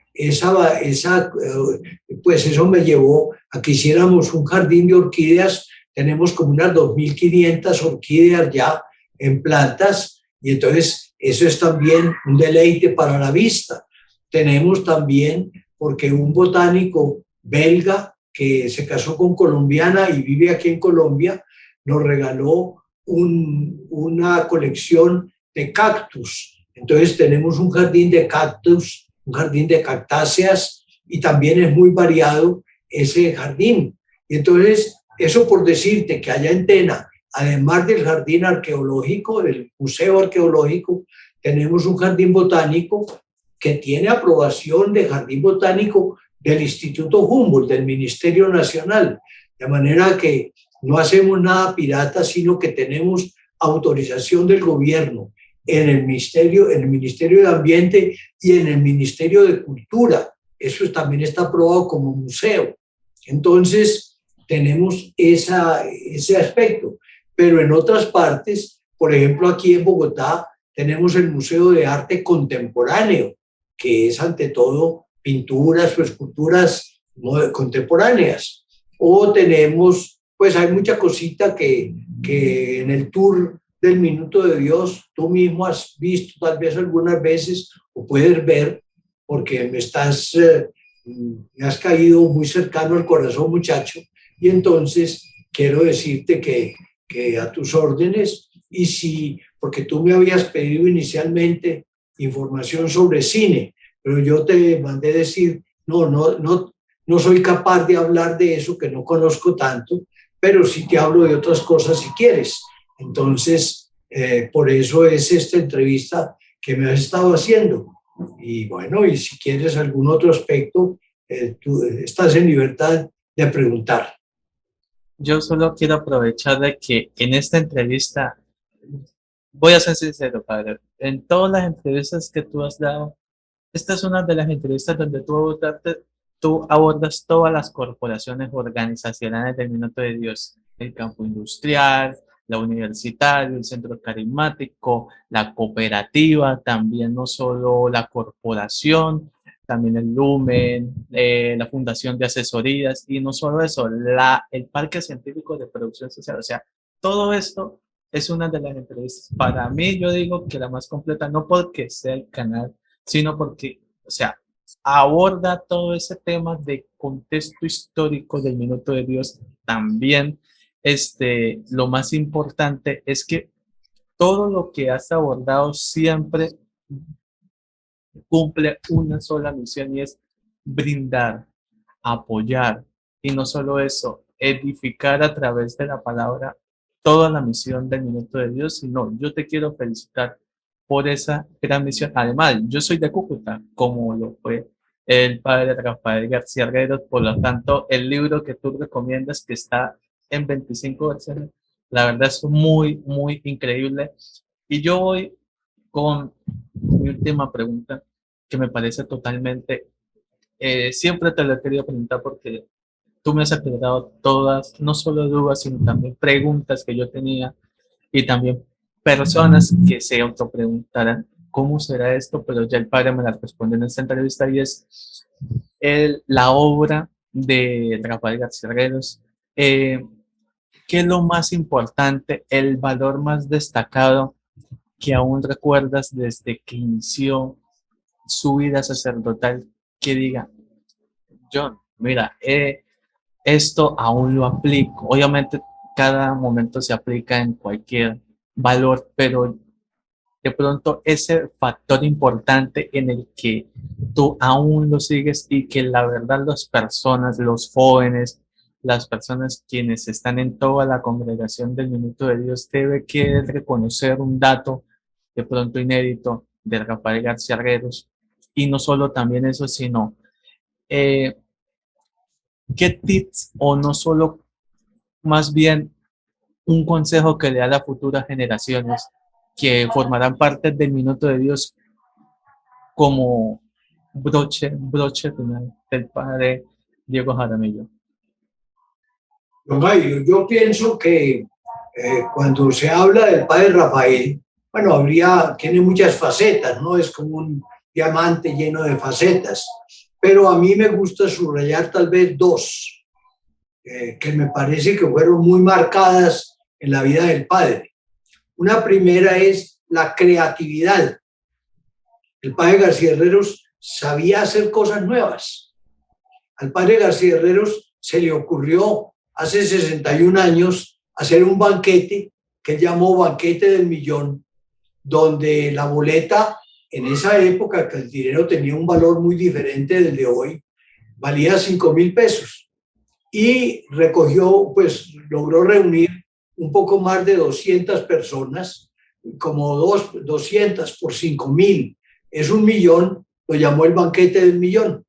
pues eso me llevó a que hiciéramos un jardín de orquídeas. Tenemos como unas 2.500 orquídeas ya en plantas, y entonces eso es también un deleite para la vista. Tenemos también, porque un botánico belga que se casó con colombiana y vive aquí en Colombia, nos regaló una colección de cactus. Entonces tenemos un jardín de cactus, un jardín de cactáceas, y también es muy variado ese jardín. Y entonces, eso por decirte que allá en Tena, además del jardín arqueológico, del museo arqueológico, tenemos un jardín botánico que tiene aprobación de jardín botánico del Instituto Humboldt, del Ministerio Nacional, de manera que no hacemos nada pirata, sino que tenemos autorización del gobierno en el Ministerio de Ambiente y en el Ministerio de Cultura. Eso también está aprobado como museo. Entonces, tenemos ese aspecto. Pero en otras partes, por ejemplo, aquí en Bogotá, tenemos el Museo de Arte Contemporáneo, que es ante todo pinturas o esculturas contemporáneas. O tenemos, pues hay mucha cosita que en el tour del Minuto de Dios tú mismo has visto tal vez algunas veces o puedes ver, porque me has caído muy cercano al corazón, muchacho, y entonces quiero decirte que a tus órdenes. Y si, porque tú me habías pedido inicialmente información sobre cine, pero yo te mandé decir, no soy capaz de hablar de eso, que no conozco tanto, pero sí te hablo de otras cosas si quieres. Entonces, por eso es esta entrevista que me has estado haciendo. Y bueno, y si quieres algún otro aspecto, tú estás en libertad de preguntar. Yo solo quiero aprovechar de que en esta entrevista, voy a ser sincero, padre, en todas las entrevistas que tú has dado, esta es una de las entrevistas donde tú abordas todas las corporaciones organizacionales del Minuto de Dios, el campo industrial, la universitaria, el centro carismático, la cooperativa, también no solo la corporación, también el Lumen, la Fundación de Asesorías, y no solo eso, el Parque Científico de Producción Social. O sea, todo esto es una de las entrevistas. Para mí, yo digo que la más completa, no porque sea el canal, sino porque, o sea, aborda todo ese tema de contexto histórico del Minuto de Dios. También, lo más importante es que todo lo que has abordado siempre cumple una sola misión, y es brindar, apoyar, y no solo eso, edificar a través de la palabra toda la misión del Minuto de Dios, sino yo te quiero felicitar por esa gran misión. Además, yo soy de Cúcuta, como lo fue el padre Rafael García Guerrero, por lo tanto, el libro que tú recomiendas, que está en 25 versiones, la verdad es muy, muy increíble. Y yo voy con mi última pregunta, que me parece totalmente, siempre te lo he querido preguntar porque tú me has aclarado todas, no solo dudas, sino también preguntas que yo tenía, y también personas que se autopreguntarán cómo será esto, pero ya el padre me la responde en esta entrevista, y es la obra de Rafael García Herreros. ¿Qué es lo más importante, el valor más destacado que aún recuerdas desde que inició su vida sacerdotal, que diga, John, mira, esto aún lo aplico? Obviamente cada momento se aplica en cualquier valor, pero de pronto ese factor importante en el que tú aún lo sigues, y que la verdad las personas, los jóvenes, las personas quienes están en toda la congregación del Minuto de Dios, debe que reconocer un dato de pronto inédito de Rafael García Herreros, Y no solo también eso, sino eh, qué tips o no solo, más bien un consejo que le da a las futuras generaciones que formarán parte del Minuto de Dios como broche final del padre Diego Jaramillo. Don Jairo, yo pienso que cuando se habla del padre Rafael, bueno, tiene muchas facetas, ¿no? Es como un diamante lleno de facetas, pero a mí me gusta subrayar tal vez dos, que me parece que fueron muy marcadas en la vida del padre. Una primera es la creatividad. El padre García Herreros sabía hacer cosas nuevas. Al padre García Herreros se le ocurrió hace 61 años hacer un banquete que él llamó Banquete del Millón, donde la boleta en esa época, que el dinero tenía un valor muy diferente del de hoy, valía 5,000 pesos. Y logró reunir un poco más de 200 personas, como 200 por 5,000, es 1,000,000, lo llamó el Banquete del Millón.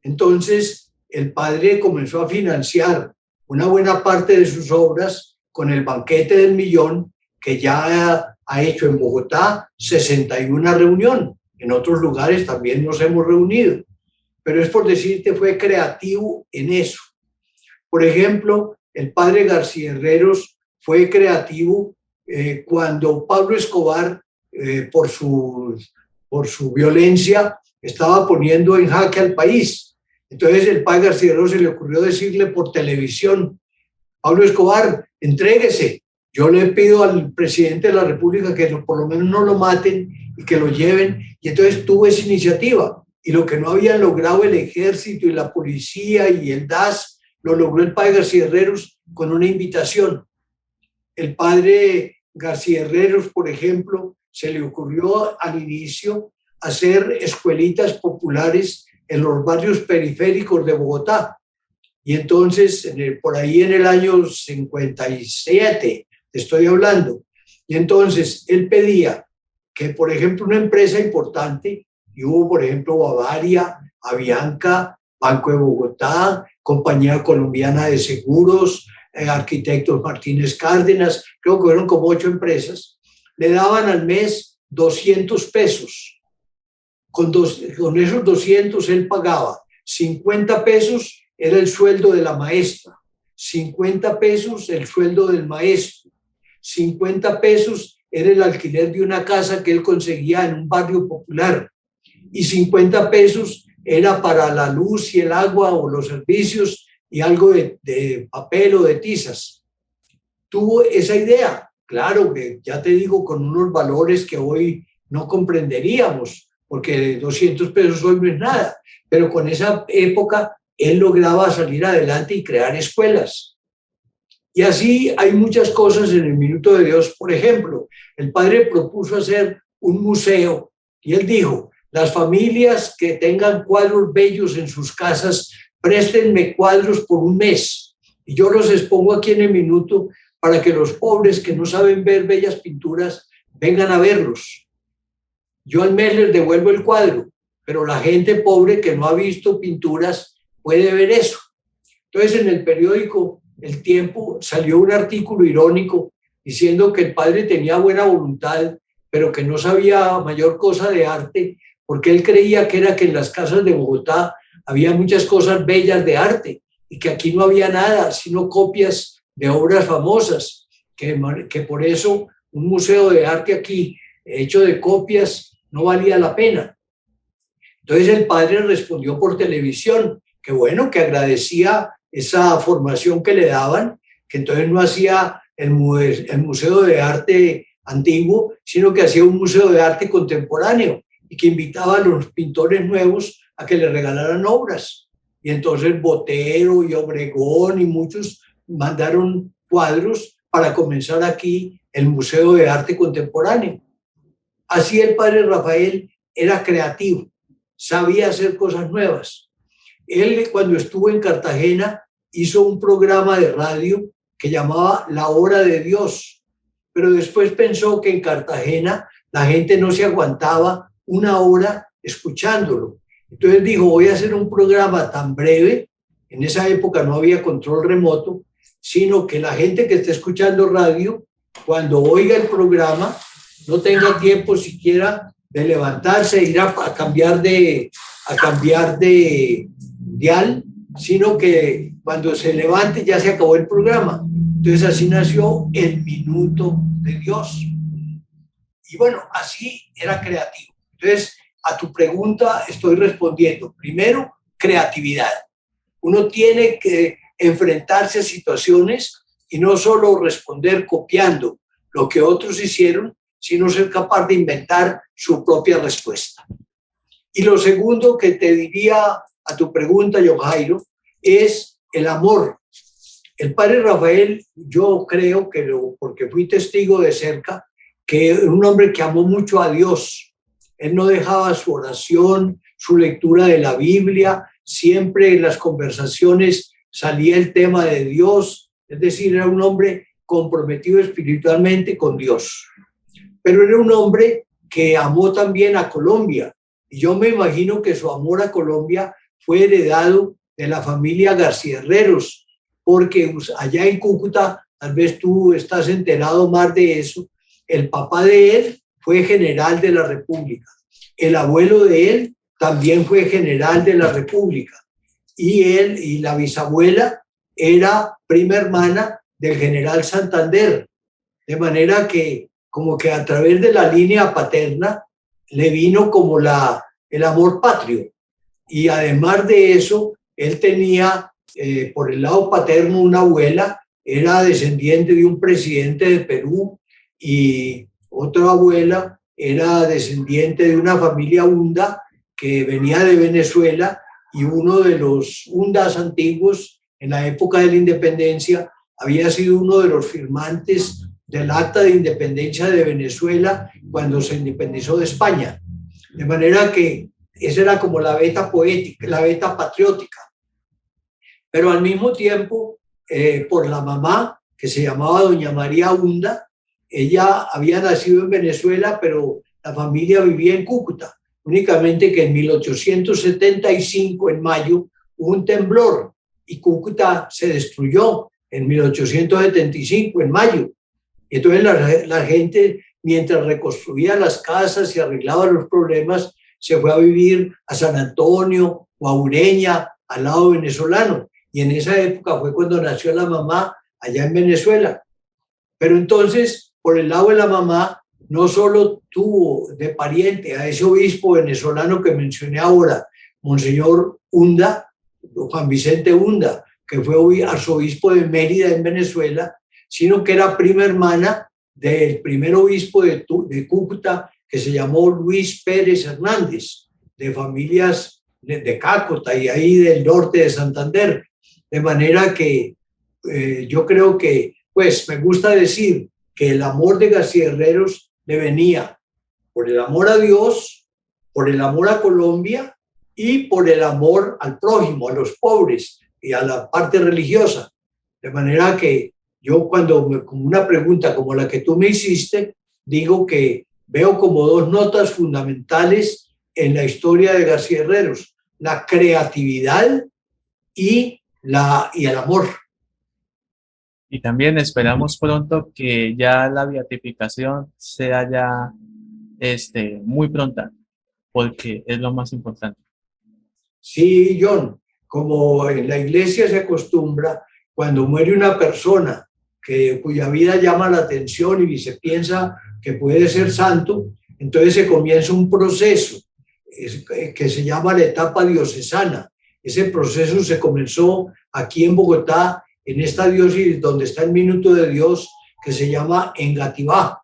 Entonces, el padre comenzó a financiar una buena parte de sus obras con el Banquete del Millón, que ya ha hecho en Bogotá 61 reuniones. En otros lugares también nos hemos reunido. Pero es por decirte, fue creativo en eso. Por ejemplo, el padre García Herreros fue creativo cuando Pablo Escobar, por su violencia, estaba poniendo en jaque al país. Entonces el padre García Herreros se le ocurrió decirle por televisión: Pablo Escobar, entréguese. Yo le pido al presidente de la República que por lo menos no lo maten y que lo lleven. Y entonces tuvo esa iniciativa. Y lo que no habían logrado el ejército y la policía y el DAS, lo logró el padre García Herreros con una invitación. El padre García Herreros, por ejemplo, se le ocurrió al inicio hacer escuelitas populares en los barrios periféricos de Bogotá. Y entonces, por ahí en el año 57, te estoy hablando, y entonces él pedía que, por ejemplo, una empresa importante, y hubo, por ejemplo, Bavaria, Avianca, Banco de Bogotá, Compañía Colombiana de Seguros, Arquitectos Martínez Cárdenas, creo que fueron como 8 empresas, le daban al mes 200 pesos. Con esos 200 él pagaba 50 pesos, era el sueldo de la maestra, 50 pesos el sueldo del maestro, 50 pesos era el alquiler de una casa que él conseguía en un barrio popular, y 50 pesos era para la luz y el agua o los servicios y algo de papel o de tizas. Tuvo esa idea, claro que ya te digo, con unos valores que hoy no comprenderíamos, porque 200 pesos hoy no es nada, pero con esa época él lograba salir adelante y crear escuelas. Y así hay muchas cosas en el Minuto de Dios. Por ejemplo, el padre propuso hacer un museo y él dijo: las familias que tengan cuadros bellos en sus casas, préstenme cuadros por un mes y yo los expongo aquí en el Minuto para que los pobres que no saben ver bellas pinturas vengan a verlos. Yo al mes les devuelvo el cuadro, pero la gente pobre que no ha visto pinturas puede ver eso. Entonces, en el periódico El Tiempo salió un artículo irónico diciendo que el padre tenía buena voluntad, pero que no sabía mayor cosa de arte, porque él creía que era que en las casas de Bogotá había muchas cosas bellas de arte y que aquí no había nada, sino copias de obras famosas, que por eso un museo de arte aquí hecho de copias no valía la pena. Entonces el padre respondió por televisión que bueno, que agradecía esa formación que le daban, que entonces no hacía el museo de arte antiguo, sino que hacía un museo de arte contemporáneo y que invitaba a los pintores nuevos a que le regalaran obras. Y entonces Botero y Obregón y muchos mandaron cuadros para comenzar aquí el Museo de Arte Contemporáneo. Así el padre Rafael era creativo, sabía hacer cosas nuevas. Él, cuando estuvo en Cartagena, hizo un programa de radio que llamaba La Hora de Dios, pero después pensó que en Cartagena la gente no se aguantaba una hora escuchándolo. Entonces dijo, voy a hacer un programa tan breve, en esa época no había control remoto, sino que la gente que esté escuchando radio, cuando oiga el programa, no tenga tiempo siquiera de levantarse e ir a cambiar de dial, sino que cuando se levante ya se acabó el programa. Entonces así nació el Minuto de Dios. Y bueno, así era creativo. Entonces, a tu pregunta estoy respondiendo. Primero, creatividad. Uno tiene que enfrentarse a situaciones y no solo responder copiando lo que otros hicieron, sino ser capaz de inventar su propia respuesta. Y lo segundo que te diría a tu pregunta, John Jairo, es el amor. El padre Rafael, yo creo que porque fui testigo de cerca, que era un hombre que amó mucho a Dios. Él no dejaba su oración, su lectura de la Biblia, siempre en las conversaciones salía el tema de Dios, es decir, era un hombre comprometido espiritualmente con Dios. Pero era un hombre que amó también a Colombia, y yo me imagino que su amor a Colombia fue heredado de la familia García Herreros, porque allá en Cúcuta, tal vez tú estás enterado más de eso, el papá de él fue general de la República, el abuelo de él también fue general de la República, y él y la bisabuela era prima hermana del general Santander, de manera que como que a través de la línea paterna le vino como el amor patrio. Y además de eso, él tenía por el lado paterno una abuela, era descendiente de un presidente de Perú, y otra abuela era descendiente de una familia hunda que venía de Venezuela, y uno de los hundas antiguos en la época de la independencia había sido uno de los firmantes del acta de independencia de Venezuela cuando se independizó de España. De manera que esa era como la beta poética, la beta patriótica. Pero al mismo tiempo, por la mamá, que se llamaba doña María Hunda, ella había nacido en Venezuela, pero la familia vivía en Cúcuta. Únicamente que en 1875, en mayo, hubo un temblor y Cúcuta se destruyó en 1875, en mayo. Y entonces la gente, mientras reconstruía las casas y arreglaba los problemas, se fue a vivir a San Antonio o a Ureña, al lado venezolano. Y en esa época fue cuando nació la mamá allá en Venezuela. Pero entonces, por el lado de la mamá, no solo tuvo de pariente a ese obispo venezolano que mencioné ahora, Monseñor Hunda, Juan Vicente Hunda, que fue arzobispo de Mérida en Venezuela, sino que era prima hermana del primer obispo de Cúcuta, que se llamó Luis Pérez Hernández, de familias de Cácota y ahí del norte de Santander. De manera que yo creo que, pues me gusta decir que el amor de García Herreros le venía por el amor a Dios, por el amor a Colombia y por el amor al prójimo, a los pobres y a la parte religiosa. De manera que yo como una pregunta como la que tú me hiciste, digo que veo como dos notas fundamentales en la historia de García Herreros: la creatividad y el amor. Y también esperamos pronto que ya la beatificación sea ya muy pronta, porque es lo más importante. Sí, John, como en la iglesia se acostumbra, cuando muere una persona cuya vida llama la atención y se piensa que puede ser santo, entonces se comienza un proceso que se llama la etapa diocesana. Ese proceso se comenzó aquí en Bogotá, en esta diócesis donde está el Minuto de Dios, que se llama Engativá.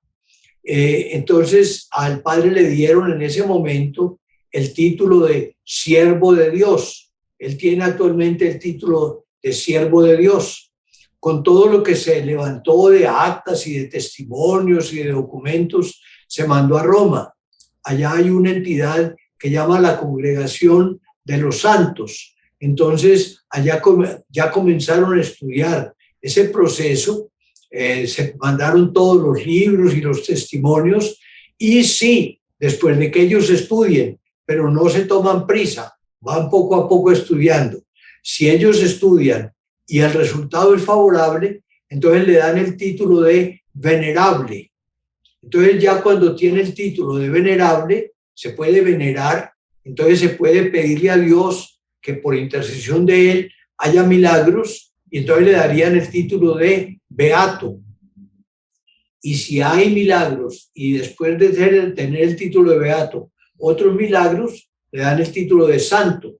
Entonces al padre le dieron en ese momento el título de siervo de Dios. Él tiene actualmente el título de siervo de Dios, con todo lo que se levantó de actas y de testimonios y de documentos, se mandó a Roma. Allá hay una entidad que llama la Congregación de los Santos. Entonces, allá ya comenzaron a estudiar ese proceso, se mandaron todos los libros y los testimonios, y sí, después de que ellos estudien, pero no se toman prisa, van poco a poco estudiando. Si ellos estudian y el resultado es favorable, entonces le dan el título de venerable. Entonces ya cuando tiene el título de venerable, se puede venerar, entonces se puede pedirle a Dios que por intercesión de él haya milagros y entonces le darían el título de beato. Y si hay milagros y después de tener el título de beato, otros milagros, le dan el título de santo.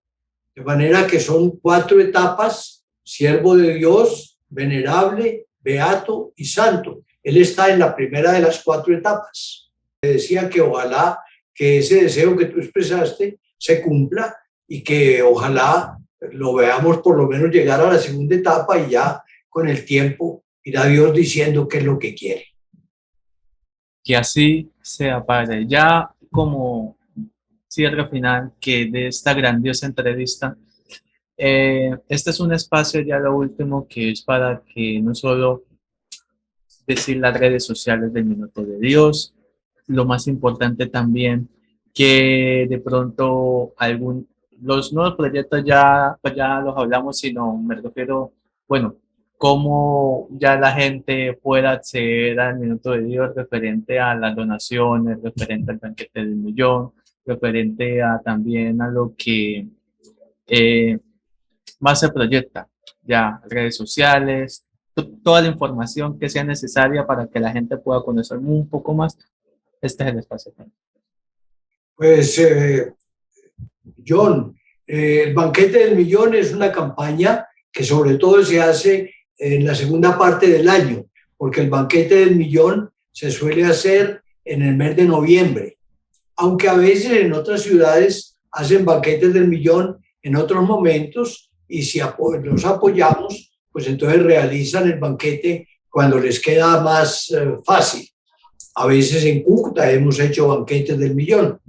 De manera que son 4 etapas: siervo de Dios, venerable, beato y santo. Él está en la primera de las 4 etapas. Te decía que ojalá que ese deseo que tú expresaste se cumpla y que ojalá lo veamos por lo menos llegar a la segunda etapa y ya con el tiempo irá Dios diciendo qué es lo que quiere. Que así sea, Padre. Ya como cierre final que de esta grandiosa entrevista, este es un espacio ya lo último que es para que no solo decir las redes sociales del Minuto de Dios, lo más importante también que de pronto los nuevos proyectos ya, pues ya los hablamos, sino me refiero, bueno, cómo ya la gente pueda acceder al Minuto de Dios referente a las donaciones, referente al banquete del millón, referente a también a lo que más se proyecta, ya redes sociales, toda la información que sea necesaria para que la gente pueda conocer un poco más. Este es el espacio. Pues, John, el banquete del millón es una campaña que sobre todo se hace en la segunda parte del año, porque el banquete del millón se suele hacer en el mes de noviembre, aunque a veces en otras ciudades hacen banquetes del millón en otros momentos y si los apoyamos, pues entonces realizan el banquete cuando les queda más fácil. A veces en Cúcuta hemos hecho banquetes del millón.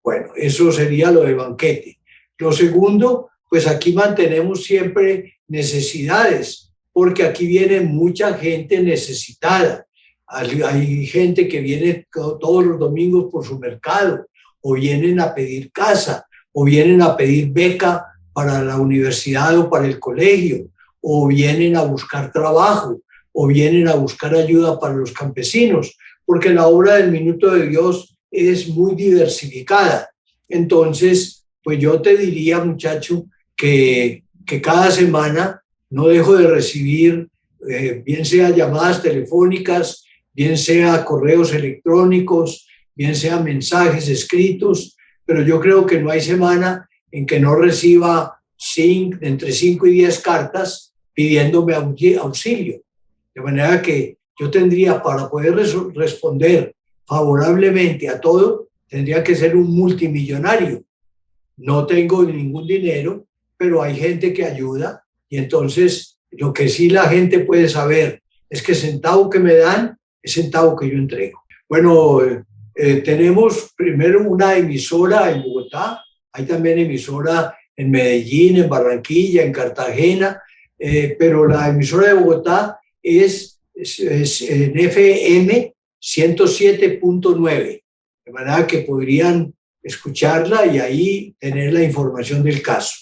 Bueno, eso sería lo de banquete. Lo segundo, pues aquí mantenemos siempre necesidades, porque aquí viene mucha gente necesitada. Hay gente que viene todos los domingos por su mercado, o vienen a pedir casa, o vienen a pedir beca para la universidad o para el colegio, o vienen a buscar trabajo, o vienen a buscar ayuda para los campesinos, porque la obra del Minuto de Dios es muy diversificada. Entonces, pues yo te diría, muchacho, que cada semana no dejo de recibir, bien sea llamadas telefónicas, bien sea correos electrónicos, bien sea mensajes escritos, pero yo creo que no hay semana en que no reciba entre 5 y 10 cartas pidiéndome auxilio. De manera que yo tendría, para poder responder favorablemente a todo, tendría que ser un multimillonario. No tengo ningún dinero, pero hay gente que ayuda y entonces lo que sí la gente puede saber es que centavo que me dan es centavo que yo entrego. Bueno, tenemos primero una emisora en Bogotá, hay también emisora en Medellín, en Barranquilla, en Cartagena, pero la emisora de Bogotá es en FM 107.9, de manera que podrían escucharla y ahí tener la información del caso.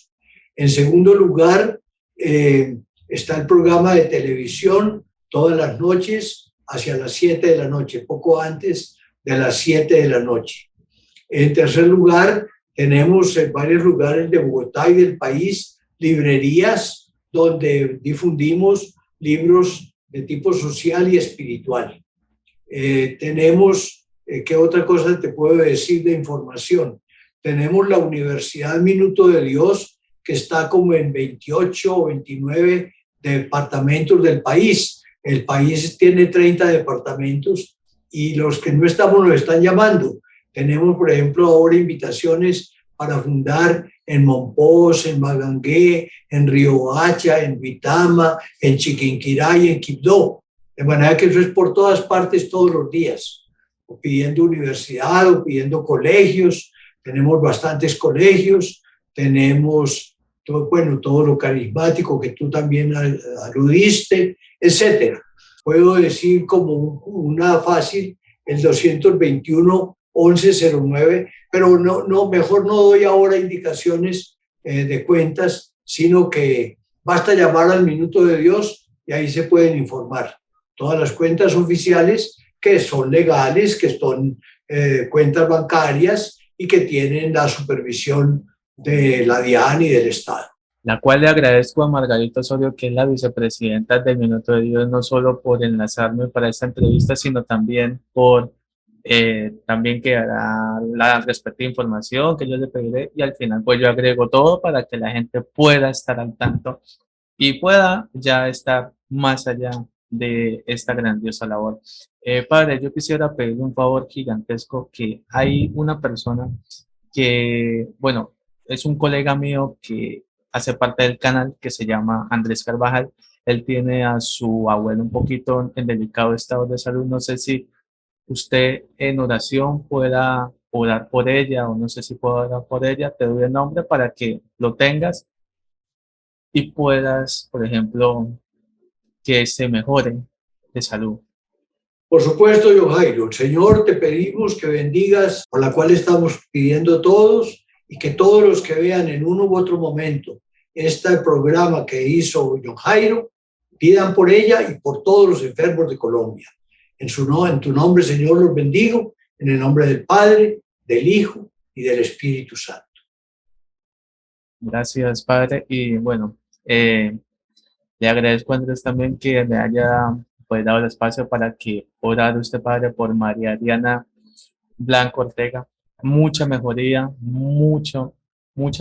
En segundo lugar, está el programa de televisión todas las noches hacia las 7 de la noche, poco antes de las 7 de la noche. En tercer lugar, tenemos en varios lugares de Bogotá y del país librerías donde difundimos libros de tipo social y espiritual. Tenemos, ¿qué otra cosa te puedo decir de información? Tenemos la Universidad Minuto de Dios, que está como en 28 o 29 departamentos del país. El país tiene 30 departamentos y los que no estamos nos están llamando. Tenemos, por ejemplo, ahora invitaciones para fundar en Monpós, en Magangué, en Riohacha, en Vitama, en Chiquinquirá y en Quibdó. De manera que eso es por todas partes todos los días, o pidiendo universidad o pidiendo colegios. Tenemos bastantes colegios, tenemos todo lo carismático que tú también aludiste, etcétera. Puedo decir como una fácil, el 221 1109, pero mejor no doy ahora indicaciones de cuentas, sino que basta llamar al Minuto de Dios y ahí se pueden informar. Todas las cuentas oficiales que son legales, que son cuentas bancarias y que tienen la supervisión de la DIAN y del Estado. La cual le agradezco a Margarita Osorio, que es la vicepresidenta del Minuto de Dios, no solo por enlazarme para esta entrevista, sino también por también que hará la respectiva información que yo le pediré, y al final pues yo agrego todo para que la gente pueda estar al tanto y pueda ya estar más allá de esta grandiosa labor. Padre, yo quisiera pedir un favor gigantesco, que hay una persona que, bueno, es un colega mío que hace parte del canal, que se llama Andrés Carvajal. Él tiene a su abuelo un poquito en delicado estado de salud. No sé si usted en oración pueda orar por ella, o no sé si puedo orar por ella. Te doy el nombre para que lo tengas y puedas, por ejemplo, que se mejore de salud. Por supuesto, yo, Jairo, Señor, te pedimos que bendigas, por la cual estamos pidiendo todos, y que todos los que vean en uno u otro momento este programa que hizo John Jairo, pidan por ella y por todos los enfermos de Colombia. En tu nombre, Señor, los bendigo, en el nombre del Padre, del Hijo y del Espíritu Santo. Gracias, Padre. Y bueno, le agradezco a Andrés también que me haya pues dado el espacio para que orar usted, Padre, por María Diana Blanco Ortega. Mucha mejoría, mucha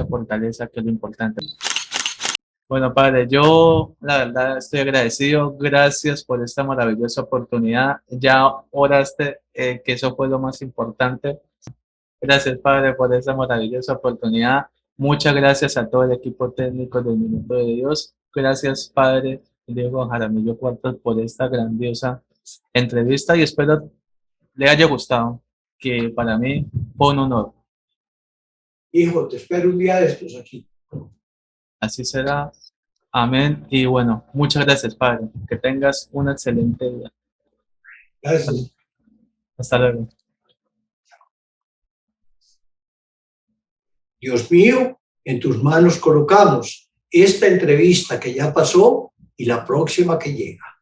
fortaleza, que es lo importante. Bueno, Padre, yo la verdad estoy agradecido. Gracias por esta maravillosa oportunidad. Ya oraste, que eso fue lo más importante. Gracias, Padre, por esta maravillosa oportunidad. Muchas gracias a todo el equipo técnico del Minuto de Dios. Gracias, Padre Diego Jaramillo Cuartos, por esta grandiosa entrevista, y espero le haya gustado, que para mí fue un honor. Hijo, te espero un día de estos aquí. Así será. Amén. Y bueno, muchas gracias, Padre. Que tengas un excelente día. Gracias. Hasta luego. Dios mío, en tus manos colocamos esta entrevista que ya pasó y la próxima que llega.